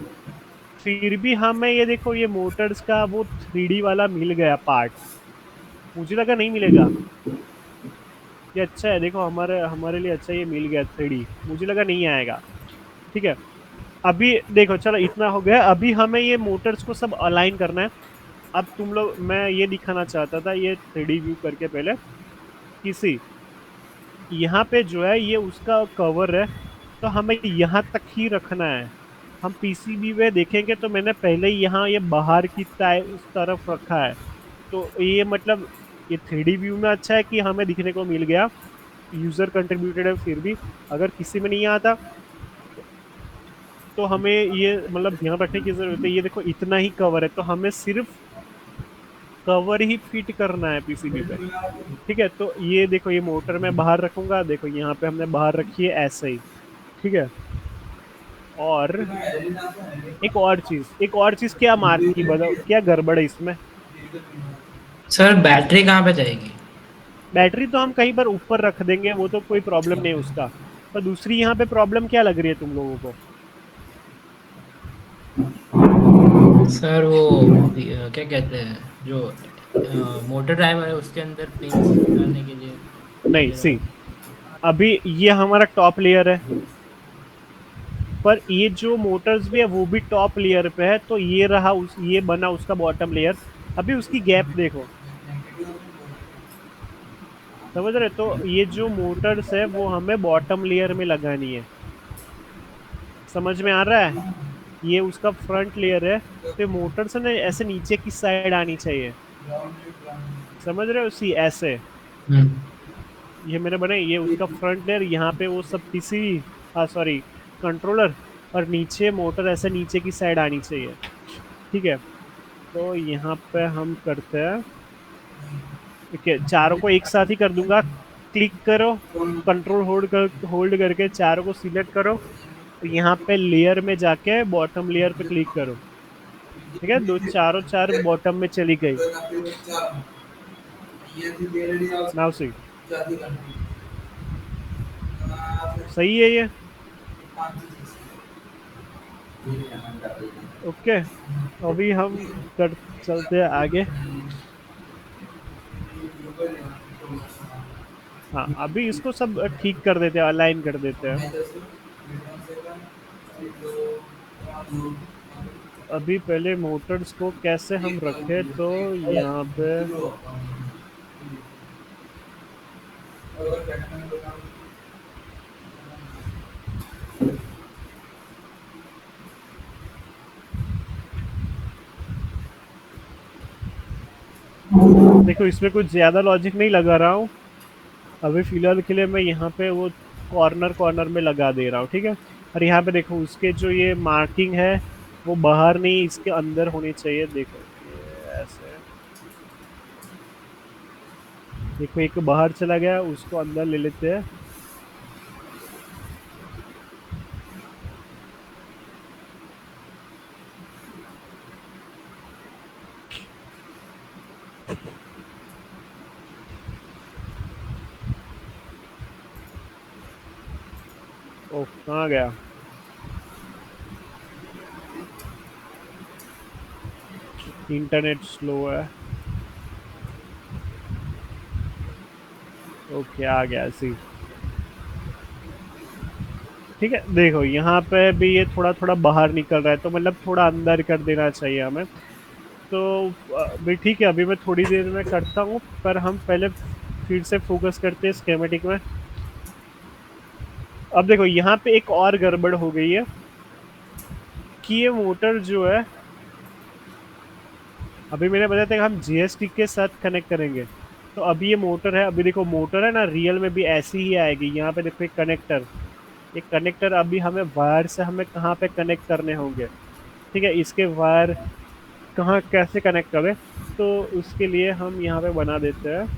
फिर भी हमें ये देखो ये मोटर्स का वो 3D वाला मिल गया पार्ट। मुझे लगा नहीं मिलेगा। ये अच्छा है, देखो हमारे हमारे लिए अच्छा ये मिल गया 3D। मुझे लगा नहीं आएगा। ठीक है, अभी देखो चलो इतना हो गया। अभी हमें ये मोटर्स को सब अलाइन करना है। अब तुम लोग, मैं ये दिखाना चाहता था ये 3D व्यू करके पहले किसी, यहाँ पे जो है ये उसका कवर है। तो हमें यहाँ तक ही रखना है। हम पीसीबी में देखेंगे तो मैंने पहले ही यहाँ ये बाहर की उस तरफ रखा है। तो ये मतलब ये 3D व्यू में अच्छा है कि हमें दिखने को मिल गया। यूजर कंट्रीब्यूटेड है, फिर भी अगर किसी में नहीं आता तो हमें ये मतलब ध्यान रखने की जरूरत है। ये देखो इतना ही कवर है, तो हमें सिर्फ कवर ही फिट करना है पीसीबी पे। ठीक है, तो ये देखो ये मोटर मैं बाहर रखूंगा। देखो यहाँ पे हमने बाहर रखी है ऐसे ही। ठीक है, और एक और चीज क्या मार्क की, बताओ क्या गड़बड़ है इसमें। सर बैटरी कहाँ पे जाएगी? बैटरी तो हम कहीं पर ऊपर रख देंगे, वो तो कोई प्रॉब्लम नहीं है उसका। पर दूसरी यहाँ पे प्रॉब्लम क्या लग रही है तुम लोगों को। सर वो क्या कहते हैं जो मोटर ड्राइवर है उसके अंदर पिंस डालने के लिए नहीं, ये सी, अभी ये हमारा टॉप लेयर है, पर ये जो मोटर्स भी है वो भी टॉप लेयर पे है। तो ये रहा ये बना उसका बॉटम लेयर। अभी उसकी गैप देखो, समझ रहे। तो ये जो मोटर्स है वो हमें बॉटम लेयर में लगानी है। समझ में आ रहा है, ये उसका फ्रंट लेयर है। तो मोटर्स है ना ऐसे नीचे की साइड आनी चाहिए। समझ रहे हो, सी ऐसे। हम्म। ये मैंने बनाई, ये उसका फ्रंट लेयर, यहाँ पे वो सब पीसीबी, हाँ सॉरी, कंट्रोलर। और नीचे मोटर ऐसे नीचे की साइड आनी चाहिए। ठीक है, तो यहाँ पे हम करते हैं, ठीक है, चारों को एक साथ ही कर दूंगा। क्लिक करो, कंट्रोल होल्ड करके चारों को सिलेक्ट करो। तो यहाँ पे लेयर में जाके बॉटम लेयर पे क्लिक करो। ठीक है, दो चारों चार बॉटम में चली गई। नाउ सी, सही है ये। ओके, अभी हम कर चलते हैं आगे। हाँ, अभी इसको सब ठीक कर देते हैं, अलाइन कर देते हैं। अभी पहले मोटर्स को कैसे हम रखें, तो यहाँ पे देखो इसमें कुछ ज्यादा लॉजिक नहीं लगा रहा हूँ। अभी फिलहाल के लिए मैं यहाँ पे वो कॉर्नर कॉर्नर में लगा दे रहा हूँ, ठीक है। और यहाँ पे देखो उसके जो ये मार्किंग है वो बाहर नहीं इसके अंदर होनी चाहिए। देखो ये ऐसे, देखो एक बाहर चला गया, उसको अंदर ले लेते हैं। ओह कहाँ गया? इंटरनेट स्लो है। ओके आ गया सी। ठीक है, देखो यहाँ पे भी ये थोड़ा थोड़ा बाहर निकल रहा है, तो मतलब थोड़ा अंदर कर देना चाहिए हमें। तो भी ठीक है, अभी मैं थोड़ी देर में करता हूँ, पर हम पहले फिर से फोकस करते हैं स्केमेटिक में। अब देखो यहाँ पे एक और गड़बड़ हो गई है कि ये मोटर जो है, अभी मैंने बताया था कि हम जीएसटी के साथ कनेक्ट करेंगे। तो अभी ये मोटर है, अभी देखो मोटर है ना, रियल में भी ऐसी ही आएगी। यहाँ पे देखो एक कनेक्टर, एक कनेक्टर अभी हमें वायर से हमें कहाँ पे कनेक्ट करने होंगे, ठीक है। इसके वायर कहाँ कैसे कनेक्ट करें, तो उसके लिए हम यहाँ पे बना देते हैं।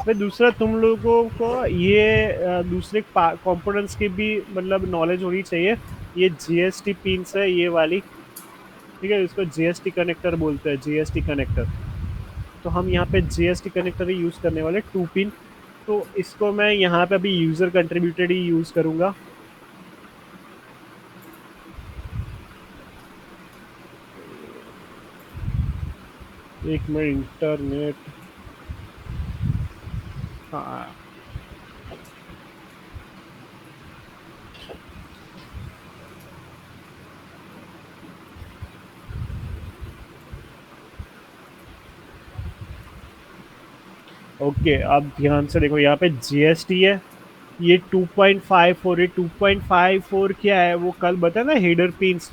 फिर दूसरा तुम लोगों को ये दूसरे कंपोनेंट्स की भी मतलब नॉलेज होनी चाहिए। ये जीएसटी पिन्स है ये वाली, ठीक है। इसको जीएसटी कनेक्टर बोलते हैं, जीएसटी कनेक्टर। तो हम यहाँ पे जीएसटी कनेक्टर ही यूज़ करने वाले 2 पिन। तो इसको मैं यहाँ पे अभी यूज़र कंट्रीब्यूटेड ही यूज़ करूँगा। एक मिनट, इंटरनेट, हाँ ओके। अब ध्यान से देखो यहाँ पे जीएसटी है, ये 2.54, ये 2.54 क्या है वो कल बताया ना, हेडर पिंस,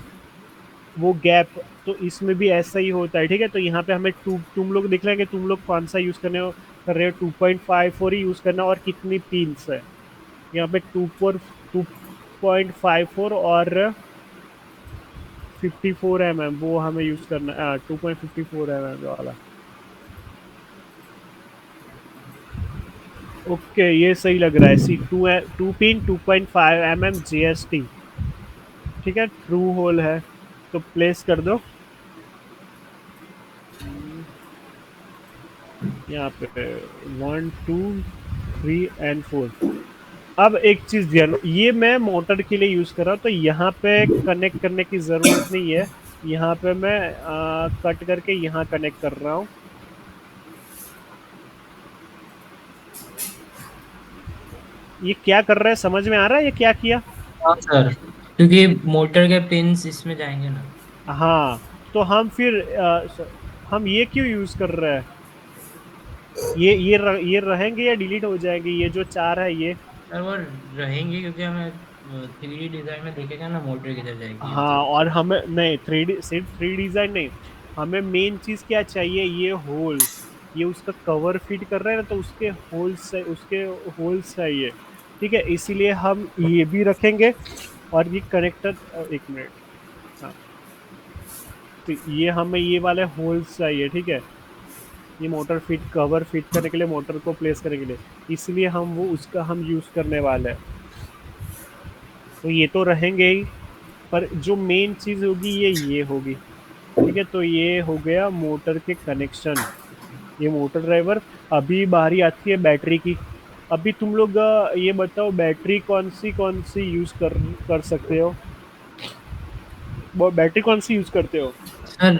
वो गैप। तो इसमें भी ऐसा ही होता है, ठीक है। तो यहाँ पे हमें तुम लोग देख लेंगे तुम लोग कौन सा यूज़ कर रहे हो। 2.54 ही यूज़ करना, और कितनी पिंस है यहाँ पे, 2.54 और 54 mm, वो हमें यूज़ करना, 2.54 mm वाला। ओके ये सही लग रहा है। सी 2 पिन 2.5 mm जीएसटी, ठीक है। ट्रू होल है, तो प्लेस कर दो यहाँ पे 1 2 3 एंड 4। अब एक चीज ध्यान, ये मैं मोटर के लिए यूज कर रहा हूँ, तो यहाँ पे कनेक्ट करने की जरूरत नहीं है। यहाँ पे मैं कट करके यहाँ कनेक्ट कर रहा हूँ। ये क्या कर रहा है, समझ में आ रहा है ये क्या किया? हाँ सर, क्योंकि मोटर के पिंस इसमें जाएंगे ना। हाँ, तो हम फिर हम ये क्यों यूज कर रहे हैं? ये रहेंगे या डिलीट हो जाएंगे, ये जो 4 है ये? सर वो रहेंगे, क्योंकि हमें 3D डिजाइन में देखेगा ना मोटर किधर जाएगी, हाँ, इसलिए। और हमें नहीं 3D, सिर्फ 3D डिजाइन नहीं, हमें मेन चीज क्या चाहिए, ये होल्स। ये उसका कवर फिट कर रहे हैं ना, तो उसके होल्स है, उसके होल्स चाहिए, ठीक है। इसीलिए हम ये भी रखेंगे। और ये कनेक्टर, एक मिनट, हाँ, तो ये हमें ये वाले होल्स चाहिए, ठीक है। ये मोटर फिट, कवर फिट करने के लिए, मोटर को प्लेस करने के लिए, इसलिए हम वो उसका हम यूज़ करने वाले हैं। तो ये तो रहेंगे ही, पर जो मेन चीज़ होगी ये होगी, ठीक है। तो ये हो गया मोटर के कनेक्शन, ये मोटर ड्राइवर। अभी बारी आती है बैटरी की। अभी तुम लोग ये बताओ, बैटरी कौन सी यूज़ कर सकते हो? वो बैटरी कौन सी यूज़ करते हो? सर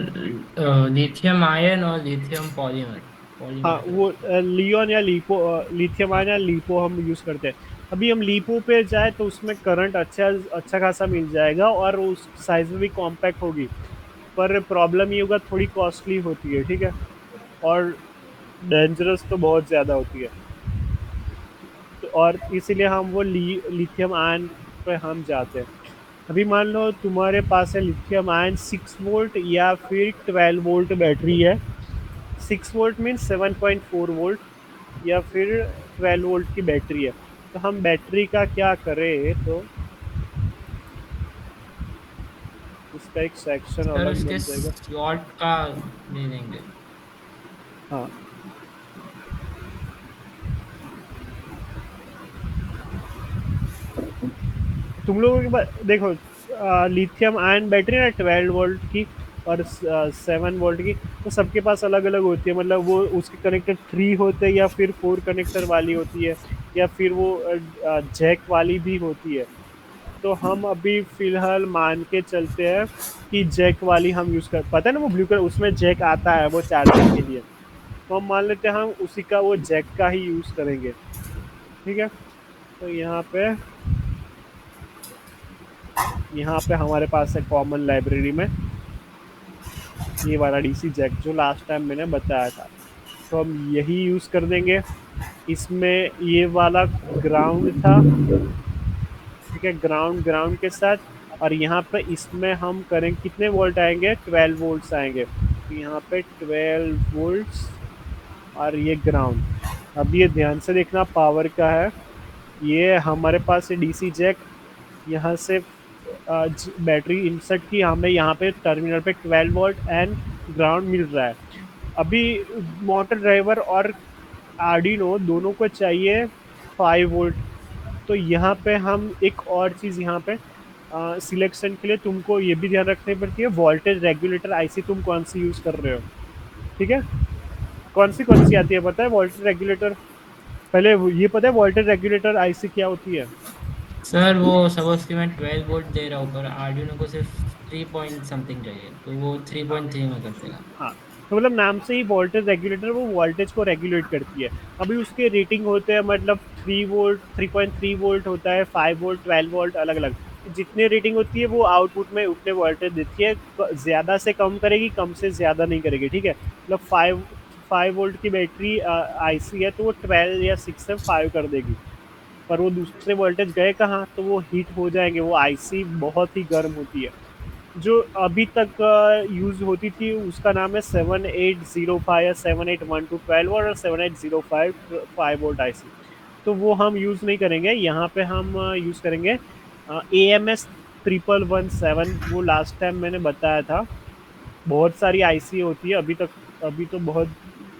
लिथियम आयन और लिथियम पॉलीमर। हाँ पॉलीमेटल। वो लियोन या लिपो, लिथियम आयन या लिपो हम यूज़ करते हैं। अभी हम लिपो पे जाए तो उसमें करंट अच्छा अच्छा खासा मिल जाएगा और उस साइज में भी कॉम्पैक्ट होगी, पर प्रॉब्लम ये होगा थोड़ी कॉस्टली होती है, ठीक है, और डेंजरस तो बहुत ज़्यादा होती है। तो और इसीलिए हम वो लिथियम आयन पे हम जाते हैं। अभी मान लो तुम्हारे पास है लिथियम आयन 6 वोल्ट या फिर 12 वोल्ट बैटरी है। 6 वोल्ट मीन 7.4 वोल्ट, या फिर 12 वोल्ट की बैटरी है। तो हम बैटरी का क्या करें, तो इसका एक सेक्शन सर अलग उसके बन जाएगा। शॉर्ट का ले लेंगे। हाँ, तुम लोगों के पास देखो, लिथियम आयन बैटरी ना 12 वोल्ट की और 7 वोल्ट की, तो सबके पास अलग अलग होती है, मतलब वो उसके कनेक्टर 3 होते हैं या फिर 4 कनेक्टर वाली होती है, या फिर वो जैक वाली भी होती है। तो हम अभी फिलहाल मान के चलते हैं कि जैक वाली हम यूज़ कर, पता है ना वो ब्लू कलर उसमें जैक आता है वो चार्जिंग के लिए, तो हम मान लेते हैं हम उसी का वो जैक का ही यूज़ करेंगे, ठीक है। तो यहाँ पे हमारे पास है कॉमन लाइब्रेरी में ये वाला डीसी जैक जो लास्ट टाइम मैंने बताया था, तो हम यही यूज़ कर देंगे। इसमें ये वाला ग्राउंड था, ठीक है, ग्राउंड ग्राउंड के साथ, और यहाँ पे इसमें हम करेंगे कितने वोल्ट आएंगे, 12 वोल्ट्स आएंगे, तो यहाँ पे 12 वोल्ट्स और ये ग्राउंड। अब ये ध्यान से देखना पावर का है, ये हमारे पास है डीसी जैक, यहाँ से बैटरी इंसर्ट की, हमें यहाँ पे टर्मिनल पे 12 वोल्ट एंड ग्राउंड मिल रहा है। अभी मोटर ड्राइवर और आर्डिनो दोनों को चाहिए 5 वोल्ट। तो यहाँ पे हम एक और चीज़ यहाँ पे सिलेक्शन के लिए तुमको ये भी ध्यान रखनी पड़ती है, वोल्टेज रेगुलेटर आईसी तुम कौन सी यूज़ कर रहे हो, ठीक है। कौन सी आती है पता है वोल्टेज रेगुलेटर, पहले ये पता है वोल्टेज रेगुलेटर आईसी क्या होती है। सर वो सपोज कि मैं 12 वोल्ट दे रहा हूँ पर आर्डिनो को सिर्फ 3 पॉइंट समथिंग चाहिए, तो वो 3.3 में कर देगा। हाँ, तो मतलब नाम से ही वोल्टेज रेगुलेटर वो वोल्टेज को रेगुलेट करती है। अभी उसके रेटिंग होते हैं, मतलब 3 वोल्ट, 3.3 वोल्ट होता है, 5 वोल्ट, 12 वोल्ट, अलग अलग। जितनी रेटिंग होती है वो आउटपुट में उतने वोल्टेज देती है, ज़्यादा से कम करेगी, कम से ज़्यादा नहीं करेगी, ठीक है। मतलब 5 वोल्ट की बैटरी आईसी है तो वो 12 या 6 से 5 कर देगी, पर वो दूसरे वोल्टेज गए कहाँ, तो वो हीट हो जाएंगे, वो आईसी बहुत ही गर्म होती है। जो अभी तक यूज़ होती थी उसका नाम है 7805 या 7812 और 7805 5 वोल्ट आईसी, तो वो हम यूज़ नहीं करेंगे। यहाँ पे हम यूज़ करेंगे AMS 1117, वो लास्ट टाइम मैंने बताया था। बहुत सारी आईसी होती है अभी तक, अभी तो बहुत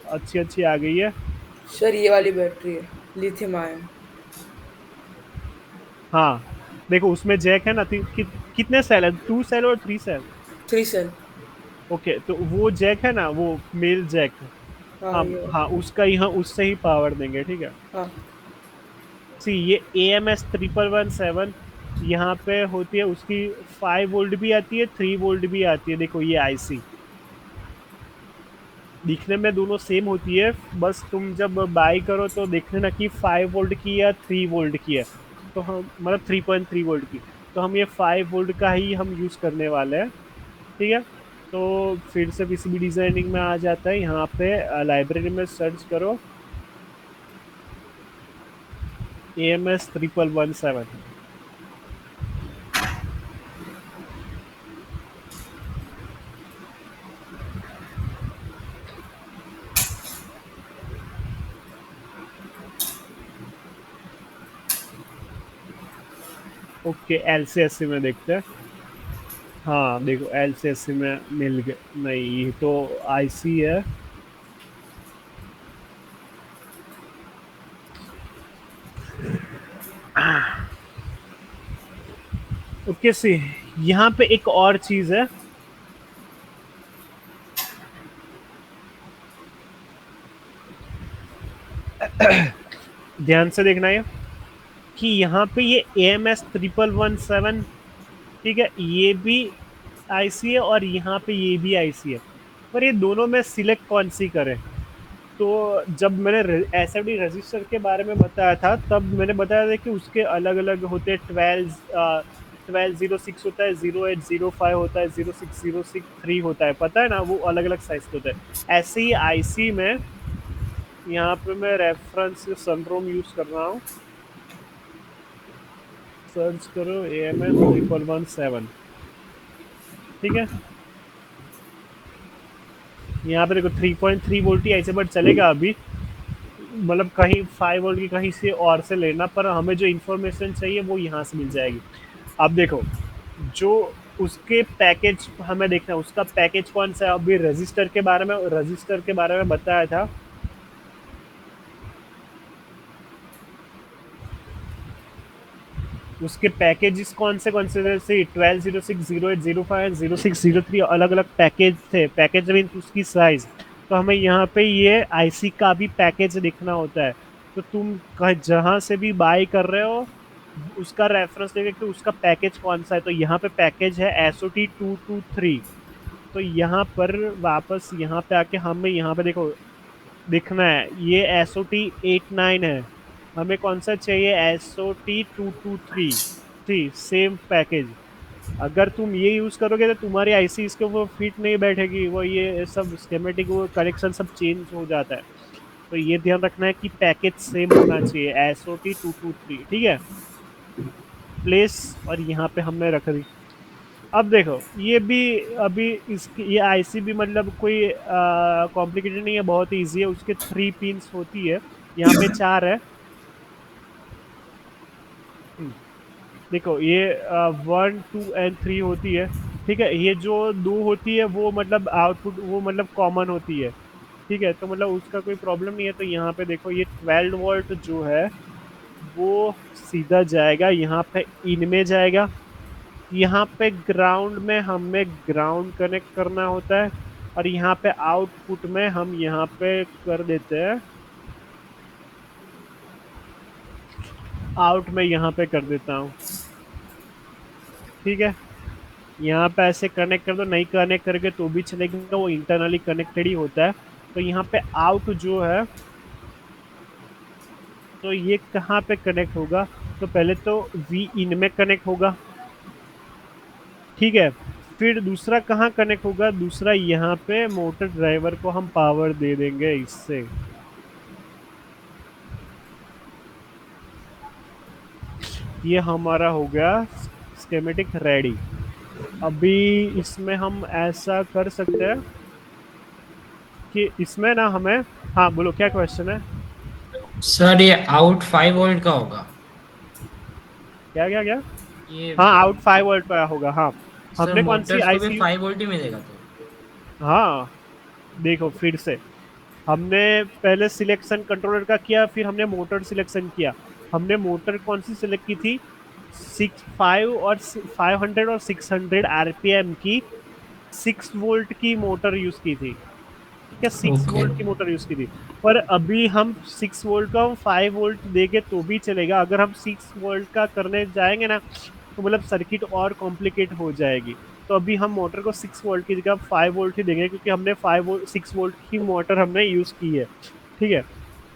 अच्छी अच्छी आ गई है। सर ये वाली बैटरी है, लिथियम आयन। हाँ, देखो उसमें जैक है ना, कितने सेल है, 2 सेल और 3 सेल। 3 सेल। ओके, तो वो जैक है ना, वो मेल जैक, हाँ हम ये हाँ उसका ही, हाँ उससे ही पावर देंगे, ठीक है। हाँ। सी ये AMS 1117 यहाँ पे होती है, उसकी 5 वोल्ट भी आती है, 3 वोल्ट भी आती है। देखो ये आईसी दिखने में दोनों सेम होती है, बस तुम जब बाई करो तो देख लेना कि 5 वोल्ट की या 3 वोल्ट की है, तो हम मतलब 3.3 वोल्ट की, तो हम ये 5 वोल्ट का ही हम यूज़ करने वाले हैं, ठीक है। तो फिर से पीसीबी डिजाइनिंग में आ जाता है, यहाँ पे लाइब्रेरी में सर्च करो AMS 1117। ओके, LCSC में देखते हैं। हाँ देखो LCSC में मिल गए, नहीं ये तो आईसी है। ओके सी, यहाँ पे एक और चीज़ है, ध्यान से देखना ये, कि यहाँ पे ये AMS 1117, ठीक है, ये भी आईसी है और यहाँ पे ये भी आईसी है, पर ये दोनों में सिलेक्ट कौन सी करें। तो जब मैंने एस एफ डी रजिस्टर के बारे में बताया था, तब मैंने बताया था कि उसके अलग अलग होते हैं। 1206 होता है, 0805 होता है, 06063 होता है, पता है ना, वो अलग अलग साइज के होते हैं। ऐसे ही आईसी में यहाँ पे मैं रेफरेंस सनरोम यूज कर रहा हूँ। सर्च करो AMS 1117, ठीक है। यहाँ पे देखो 3.3 वोल्ट ही ऐसे, बट चलेगा अभी, मतलब कहीं 5 वोल्ट की कहीं से और से लेना, पर हमें जो इन्फॉर्मेशन चाहिए वो यहाँ से मिल जाएगी। अब देखो, जो उसके पैकेज हमें देखना है, उसका पैकेज कौन सा है। अभी रजिस्टर के बारे में बताया था। उसके पैकेजेस कौन से जैसे 1206 0805 0603 अलग अलग पैकेज थे। पैकेज मीन उसकी साइज। तो हमें यहाँ पे ये आईसी का भी पैकेज देखना होता है। तो तुम जहाँ से भी बाय कर रहे हो, उसका रेफरेंस देखे कि उसका पैकेज कौन सा है। तो यहाँ पे पैकेज है SOT 223। तो यहाँ पर वापस यहाँ पे आके हमें यहाँ पे देखो दिखना है, ये SOT 89 है। हमें कौन सा चाहिए, SOT 223। ठीक, सेम पैकेज। अगर तुम ये यूज करोगे तो तुम्हारी आईसी इसके वो फिट नहीं बैठेगी, वो ये सब स्कीमेटिक वो करेक्शन सब चेंज हो जाता है। तो ये ध्यान रखना है कि पैकेज सेम होना चाहिए, SOT 223, ठीक है। प्लेस, और यहाँ पे हमने रख दी। अब देखो ये भी, अभी इसकी ये आईसी भी मतलब कोई कॉम्प्लिकेटेड नहीं है, बहुत इजी है। उसके 3 पिंस होती है, यहाँ पे 4 है। देखो ये 1 2 एंड 3 होती है, ठीक है। ये जो 2 होती है वो मतलब आउटपुट, वो मतलब कॉमन होती है, ठीक है। तो मतलब उसका कोई प्रॉब्लम नहीं है। तो यहाँ पे देखो ये 12 वोल्ट जो है वो सीधा जाएगा यहाँ पे, इनमें जाएगा। यहाँ पे ग्राउंड में हमें ग्राउंड कनेक्ट करना होता है, और यहाँ पे आउटपुट में हम यहाँ पे कर देते हैं, आउट में यहाँ पे कर देता हूँ, ठीक है। यहाँ पे ऐसे कनेक्ट कर दो, नहीं कनेक्ट करके तो भी चलेगा, वो इंटरनली कनेक्टेड ही होता है। तो यहाँ पे आउट जो है, तो ये कहाँ पे कनेक्ट होगा, तो पहले तो वी इन में कनेक्ट होगा, ठीक है। फिर दूसरा कहाँ कनेक्ट होगा, दूसरा यहाँ पे मोटर ड्राइवर को हम पावर दे देंगे इससे। ये हमारा हो गया स्केमेटिक रेडी। अभी इसमें हम ऐसा कर सकते हैं कि इसमें ना हमें, हाँ बोलो क्या क्वेश्चन है। सर ये आउट 5 वोल्ट का होगा क्या क्या क्या। ये। हाँ, आउट 5 वोल्ट का होगा, हाँ। सर हमने कौन सी मोटर्स को भी आईसी, 5 वोल्ट ही मिलेगा तो। हाँ देखो फिर से, हमने पहले सिलेक्शन कंट्रोलर का किया, फिर हमने मोटर सिलेक्शन किया। हमने मोटर कौन सी सिलेक्ट की थी, 500 और 600 आरपीएम की 6 वोल्ट की मोटर यूज की थी, ठीक है। Six okay. वोल्ट की मोटर यूज की थी। पर अभी हम 6 वोल्ट का हम 5 वोल्ट देंगे तो भी चलेगा। अगर हम 6 वोल्ट का करने जाएंगे ना, तो मतलब सर्किट और कॉम्प्लिकेट हो जाएगी। तो अभी हम मोटर को 6 वोल्ट की जगह 5 वोल्ट ही देंगे, क्योंकि हमने 5 वोल्ट 6 वोल्ट की मोटर हमने यूज की है, ठीक है।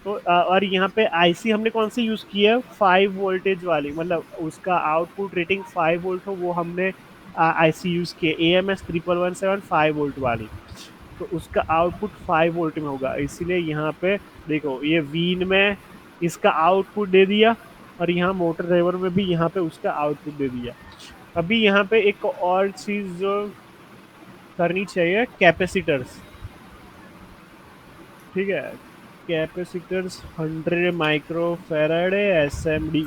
तो और यहाँ पे आईसी हमने कौन सी यूज की है, 5 वोल्टेज वाली, मतलब उसका आउटपुट रेटिंग 5 वोल्ट हो, वो हमने आईसी यूज की है, AMS 1117 5 वोल्ट वाली। तो उसका आउटपुट 5 वोल्ट में होगा, इसीलिए यहाँ पे देखो ये वीन में इसका आउटपुट दे दिया, और यहाँ मोटर ड्राइवर में भी यहाँ पे उसका आउटपुट दे दिया। अभी यहाँ पे एक और चीज जो करनी चाहिए, कैपेसिटर्स, ठीक है। Capacitors 100 micro farad SMD,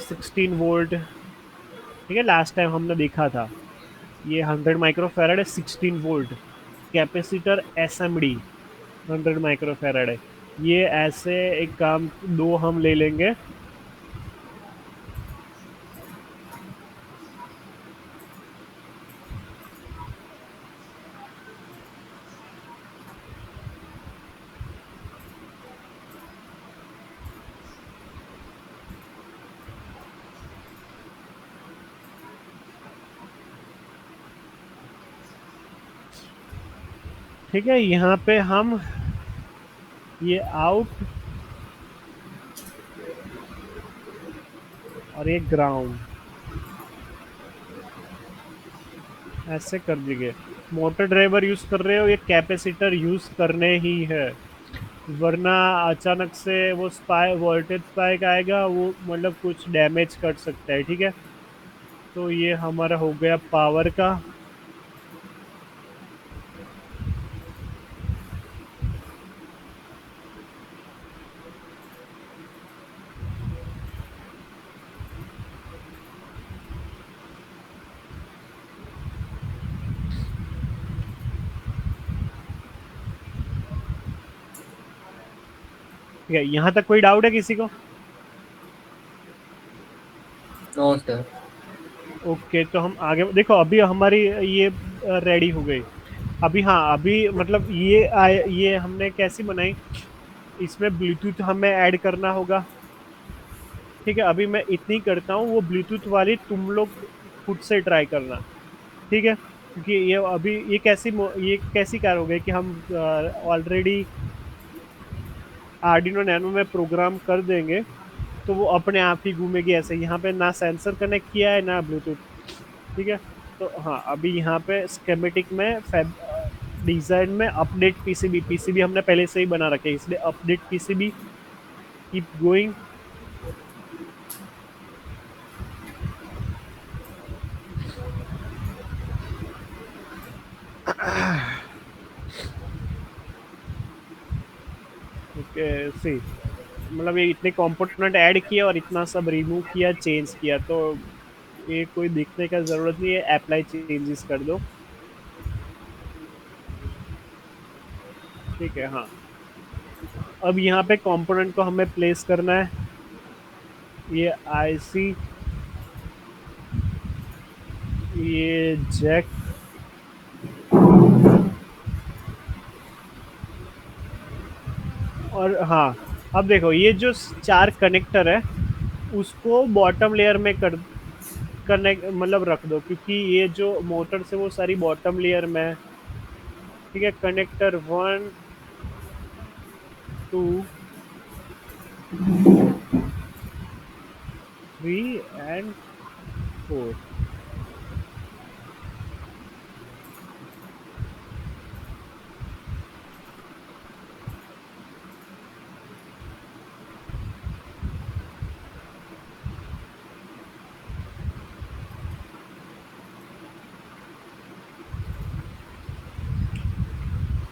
16 volt, ठीक है। लास्ट टाइम हमने देखा था, ये 100 माइक्रो फैराड है, 16 volt capacitor SMD 100 micro farad है। ये ऐसे एक काम, दो हम ले लेंगे। ठीक है, यहाँ पे हम ये आउट और ये ग्राउंड ऐसे कर देंगे। मोटर ड्राइवर यूज कर रहे हो, ये कैपेसिटर यूज करने ही है, वरना अचानक से वो स्पाई वोल्टेज स्पाइक आएगा, वो मतलब कुछ डैमेज कर सकता है। ठीक है, तो ये हमारा हो गया पावर का। ठीक है, यहाँ तक कोई डाउट है किसी को? No sir. ओके, तो हम आगे देखो, अभी हमारी ये रेडी हो गई। अभी हाँ, अभी मतलब ये हमने कैसी बनाई, इसमें ब्लूटूथ हमें ऐड करना होगा। ठीक है, अभी मैं इतनी करता हूँ, वो ब्लूटूथ वाली तुम लोग खुद से ट्राई करना। ठीक है, क्योंकि ये अभी ये कैसी कार हो गई कि हम ऑलरेडी आर्डिनो नैनो में प्रोग्राम कर देंगे, तो वो अपने आप ही घूमेगी ऐसे। यहाँ पे ना सेंसर कनेक्ट किया है ना ब्लूटूथ। ठीक है, तो हाँ, अभी यहाँ पे स्केमेटिक में डिजाइन में अपडेट पीसीबी, पीसीबी हमने पहले से ही बना रखे हैं, इसलिए update PCB keep going. Okay, see मतलब ये इतने कंपोनेंट ऐड किया और इतना सब रिमूव किया, चेंज किया, तो ये कोई दिखने का जरूरत नहीं है, अप्लाई चेंजेस कर दो। ठीक है, हाँ, अब यहाँ पे कंपोनेंट को हमें प्लेस करना है। ये आईसी, ये जैक, और हाँ, अब देखो ये जो चार कनेक्टर है, उसको बॉटम लेयर में कर कनेक्ट मतलब रख दो, क्योंकि ये जो मोटर से वो सारी बॉटम लेयर में है। ठीक है, कनेक्टर 1 2 3 एंड 4।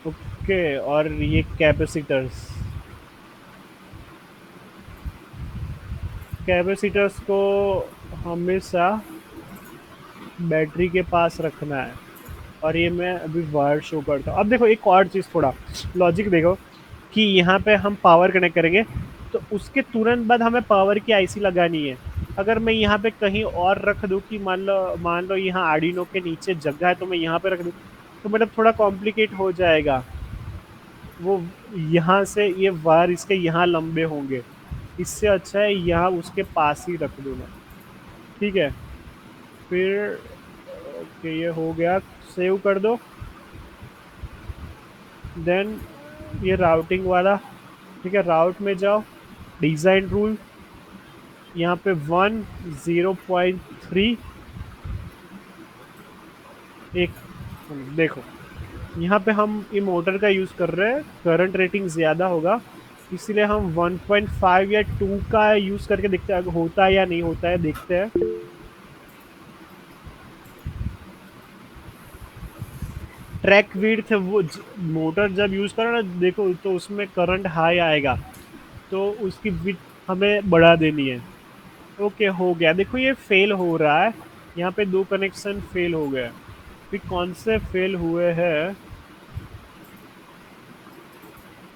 ओके, और ये कैपेसिटर्स, कैपेसिटर्स को हमेशा बैटरी के पास रखना है। और ये मैं अभी वायर शो करता हूँ। अब देखो एक और चीज़, थोड़ा लॉजिक देखो कि यहाँ पे हम पावर कनेक्ट करेंगे, तो उसके तुरंत बाद हमें पावर की आईसी लगानी है। अगर मैं यहाँ पे कहीं और रख दूँ कि मान लो यहाँ आर्डिनो के नीचे जगह है, तो मैं यहाँ पे रख दूँ, तो मतलब थोड़ा कॉम्प्लिकेट हो जाएगा। वो यहाँ से ये वायर इसके यहाँ लंबे होंगे, इससे अच्छा है यहाँ उसके पास ही रख दूँ मैं। ठीक है, फिर ओके, ये हो गया, सेव कर दो। देन ये राउटिंग वाला, ठीक है, राउट में जाओ, डिज़ाइन रूल, यहाँ पे 1 0.3। एक देखो, यहाँ पे हम ये मोटर का यूज़ कर रहे हैं, करंट रेटिंग ज़्यादा होगा, इसलिए हम 1.5 या 2 का यूज़ करके देखते हैं होता है या नहीं होता है, देखते हैं। ट्रैक विड्थ, वो मोटर जब यूज़ करो ना, देखो तो उसमें करंट हाई आएगा, तो उसकी विड्थ हमें बढ़ा देनी है। ओके, हो गया। देखो ये फेल हो रहा है, यहाँ पे 2 कनेक्शन फेल हो गए। फिर कौन से फेल हुए हैं,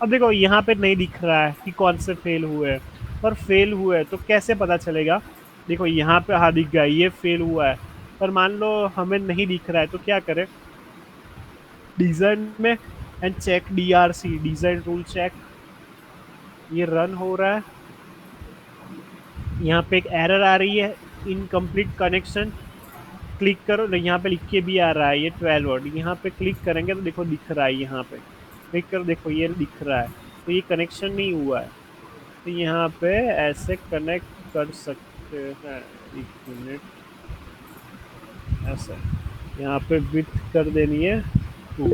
अब देखो यहाँ पे नहीं दिख रहा है कि कौन से फेल हुए हैं, पर फेल हुए हैं तो कैसे पता चलेगा? देखो यहाँ पे हाँ दिख गया, ये फेल हुआ है, पर मान लो हमें नहीं दिख रहा है, तो क्या करें? डिज़ाइन में and check DRC, design rule check, ये रन हो रहा है। यहाँ पे एक एरर आ रही है, इनकम्प्लीट कनेक्शन। क्लिक करो ना, यहाँ पे लिख के भी आ रहा है ये 12 वोल्ट, यहाँ पे क्लिक करेंगे तो देखो दिख रहा है, यहाँ पे क्लिक करो देखो ये दिख रहा है, तो ये कनेक्शन नहीं हुआ है, तो यहाँ पे ऐसे कनेक्ट कर सकते हैं। एक मिनट, ऐसा यहाँ पे विड्थ कर देनी है 2।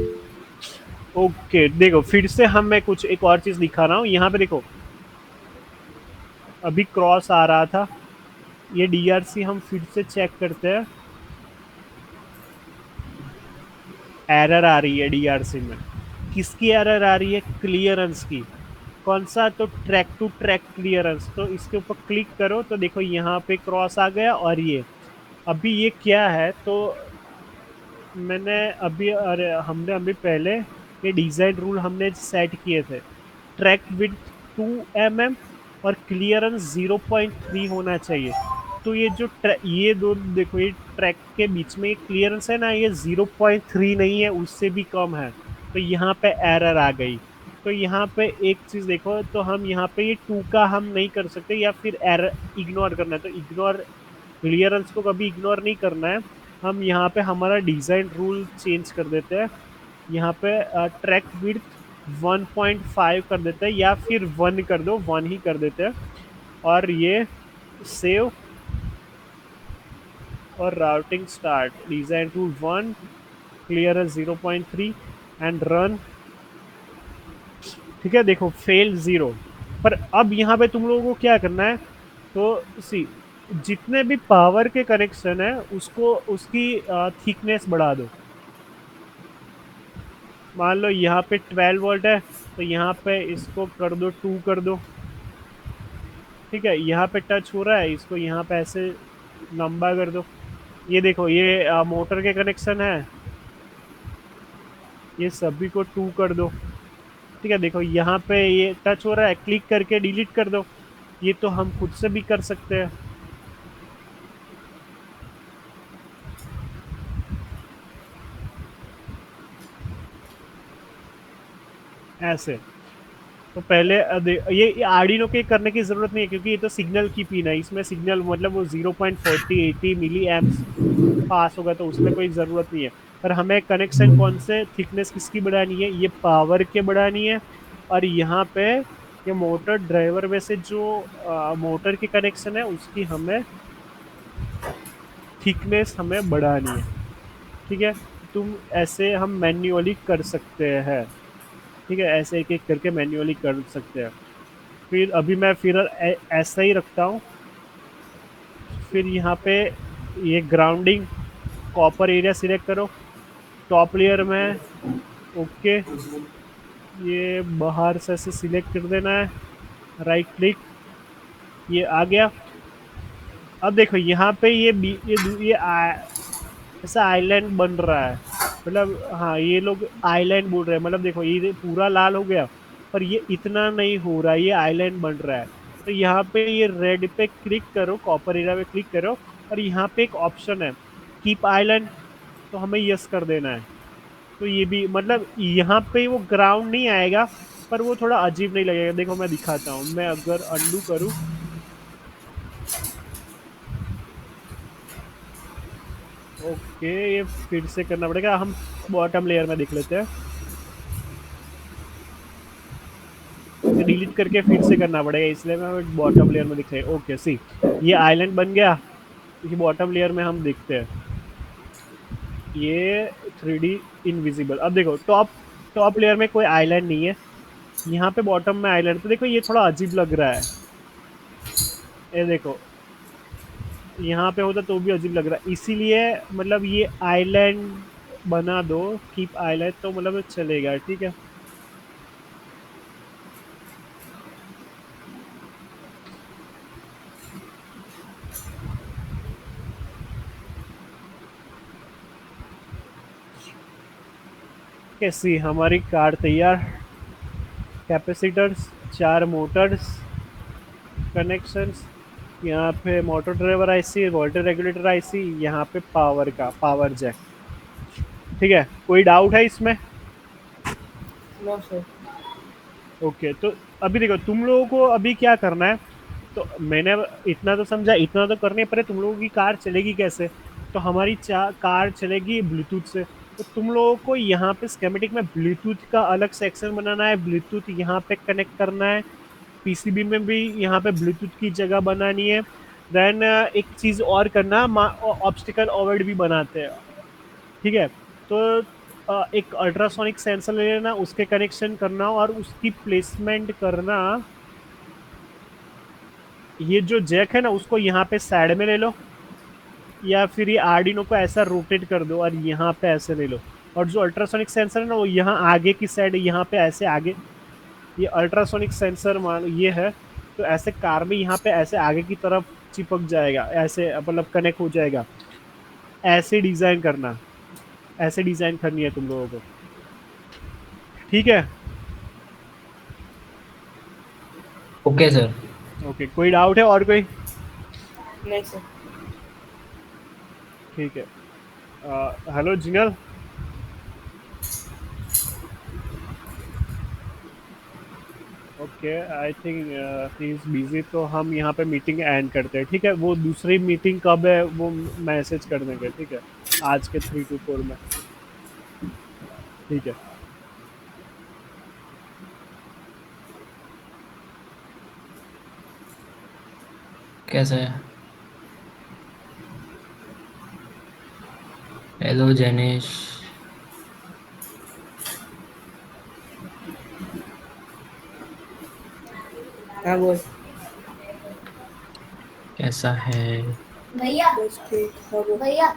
ओके देखो फिर से हम मैं कुछ एक और चीज दिखा रहा हूँ, यहाँ पे देखो अभी क्रॉस आ रहा था, ये डीआरसी हम फिर से चेक करते हैं, एरर आ रही है डीआरसी में। किसकी एरर आ रही है? क्लियरेंस की। कौन सा? तो ट्रैक टू ट्रैक क्लियरेंस। तो इसके ऊपर क्लिक करो तो देखो यहाँ पे क्रॉस आ गया, और ये अभी ये क्या है, तो मैंने अभी अरे हमने अभी पहले ये डिज़ाइन रूल हमने सेट किए थे, ट्रैक विड्थ 2 mm और क्लियरेंस 0.3 होना चाहिए। तो ये जो ये दो देखो, ये ट्रैक के बीच में क्लियरेंस है ना, ये 0.3 नहीं है, उससे भी कम है, तो यहाँ पे एरर आ गई। तो यहाँ पे एक चीज़ देखो, तो हम यहाँ पे ये 2 का हम नहीं कर सकते, या फिर एरर इग्नोर करना है, तो इग्नोर क्लियरेंस को कभी इग्नोर नहीं करना है। हम यहाँ पे हमारा डिज़ाइन रूल चेंज कर देते हैं, यहाँ पे ट्रैक विड्थ 1.5 कर देते हैं, या फिर 1 कर दो, 1 ही कर देते हैं, और ये सेव और routing start, design rule 1, clearance 0.3 and run. ठीक है, देखो फेल 0। पर अब यहाँ पे तुम लोगों को क्या करना है, तो सी जितने भी पावर के कनेक्शन है उसको उसकी थिकनेस बढ़ा दो। मान लो यहाँ पे 12 वोल्ट है, तो यहाँ पे इसको कर दो 2 कर दो। ठीक है, यहाँ पे टच हो रहा है, इसको यहाँ पे ऐसे लंबा कर दो। ये देखो ये मोटर के कनेक्शन है, ये सभी को 2 कर दो। ठीक है, देखो यहाँ पे ये टच हो रहा है, क्लिक करके डिलीट कर दो। ये तो हम खुद से भी कर सकते हैं। ऐसे तो पहले ये आर्डिनो के करने की ज़रूरत नहीं है, क्योंकि ये तो सिग्नल की पिन है, इसमें सिग्नल मतलब वो 0.4080 मिली एम्प्स पास होगा, तो उसमें कोई ज़रूरत नहीं है। पर हमें कनेक्शन कौन से थिकनेस किसकी बढ़ानी है? ये पावर के बढ़ानी है, और यहाँ पे ये मोटर ड्राइवर में से जो मोटर की कनेक्शन है उसकी हमें थिकनेस हमें बढ़ानी है। ठीक है, तुम ऐसे हम मैन्युअली कर सकते हैं। ठीक है, ऐसे एक एक करके मैन्युअली कर सकते हैं। फिर अभी मैं फिर ऐसा ही रखता हूँ। फिर यहाँ पे ये ग्राउंडिंग कॉपर एरिया सिलेक्ट करो, टॉप लेयर में ओके, ये बाहर से ऐसे सिलेक्ट कर देना है, राइट क्लिक, ये आ गया। अब देखो यहाँ पे ऐसा आइलैंड बन रहा है, मतलब हाँ ये लोग आइलैंड बोल रहे हैं, मतलब देखो ये पूरा लाल हो गया, पर ये इतना नहीं हो रहा है, ये आइलैंड बन रहा है। तो यहाँ पे ये रेड पे क्लिक करो, कॉपर एरिया पे क्लिक करो, और यहाँ पे एक ऑप्शन है कीप आइलैंड, तो हमें यस कर देना है। तो ये भी मतलब यहाँ पे वो ग्राउंड नहीं आएगा, पर वो थोड़ा अजीब नहीं लगेगा। देखो मैं दिखाता हूँ, मैं अगर अंडू करूँ, ओके ये फिर से करना पड़ेगा, हम बॉटम लेयर में देख लेते हैं, डिलीट करके फिर से करना पड़ेगा, इसलिए मैं बॉटम लेयर में दिख रहे हैं। ओके सी, ये आइलैंड बन गया, ये बॉटम लेयर में हम देखते हैं, ये 3D इनविजिबल। अब देखो टॉप लेयर में कोई आइलैंड नहीं है, यहाँ पे बॉटम में आइलैंड, तो देखो ये थोड़ा अजीब लग रहा है। ये देखो यहाँ पे होता तो भी अजीब लग रहा है, इसीलिए मतलब ये आइलैंड बना दो, कीप आइलैंड, तो मतलब चलेगा। ठीक है, कैसी हमारी कार तैयार। कैपेसिटर्स, 4 मोटर्स कनेक्शंस, यहाँ पे motor driver IC, voltage regulator IC, यहाँ पे पावर का पावर जैक। ठीक है, कोई डाउट है इसमें? No sir. ओके, तो अभी देखो तुम लोगों को अभी क्या करना है, तो मैंने इतना तो समझा, इतना तो करने पर तुम लोगों की कार चलेगी कैसे? तो हमारी कार चलेगी ब्लूटूथ से। तो तुम लोगों को यहाँ पे स्केमेटिक में ब्लूटूथ का अलग सेक्शन बनाना है, ब्लूटूथ यहाँ पे कनेक्ट करना है, पीसीबी में भी यहाँ पे ब्लूटूथ की जगह बनानी है। देन एक चीज और करना, ऑब्स्टिकल ओवर्ड भी बनाते हैं, ठीक है। तो एक अल्ट्रासोनिक सेंसर ले लेना, उसके कनेक्शन करना और उसकी प्लेसमेंट करना। ये जो जैक है ना उसको यहाँ पे साइड में ले लो, या फिर ये आर्डिनो को ऐसा रोटेट कर दो और यहाँ पे ऐसे ले लो। और जो अल्ट्रासोनिक सेंसर है ना वो यहाँ आगे की साइड, यहाँ पे ऐसे आगे, ये अल्ट्रासोनिक सेंसर मान ये है, तो ऐसे कार में यहाँ पे ऐसे आगे की तरफ चिपक जाएगा, ऐसे मतलब कनेक्ट हो जाएगा। ऐसे डिजाइन करना, ऐसे डिजाइन करनी है तुम लोगों को, ठीक है। Okay sir. ओके, कोई डाउट है और कोई? नहीं सर। ठीक है। Hello Jinal. Okay, I think he is busy, तो हम यहाँ पे मीटिंग एंड करते हैं, ठीक है। वो दूसरी मीटिंग कब है वो मैसेज कर देंगे, ठीक है, आज के 3 to 4 में, ठीक है। कैसा है? हेलो जैनेश। हाँ बोल। कैसा है? भैया बस ठीक। हाँ बोल। भैया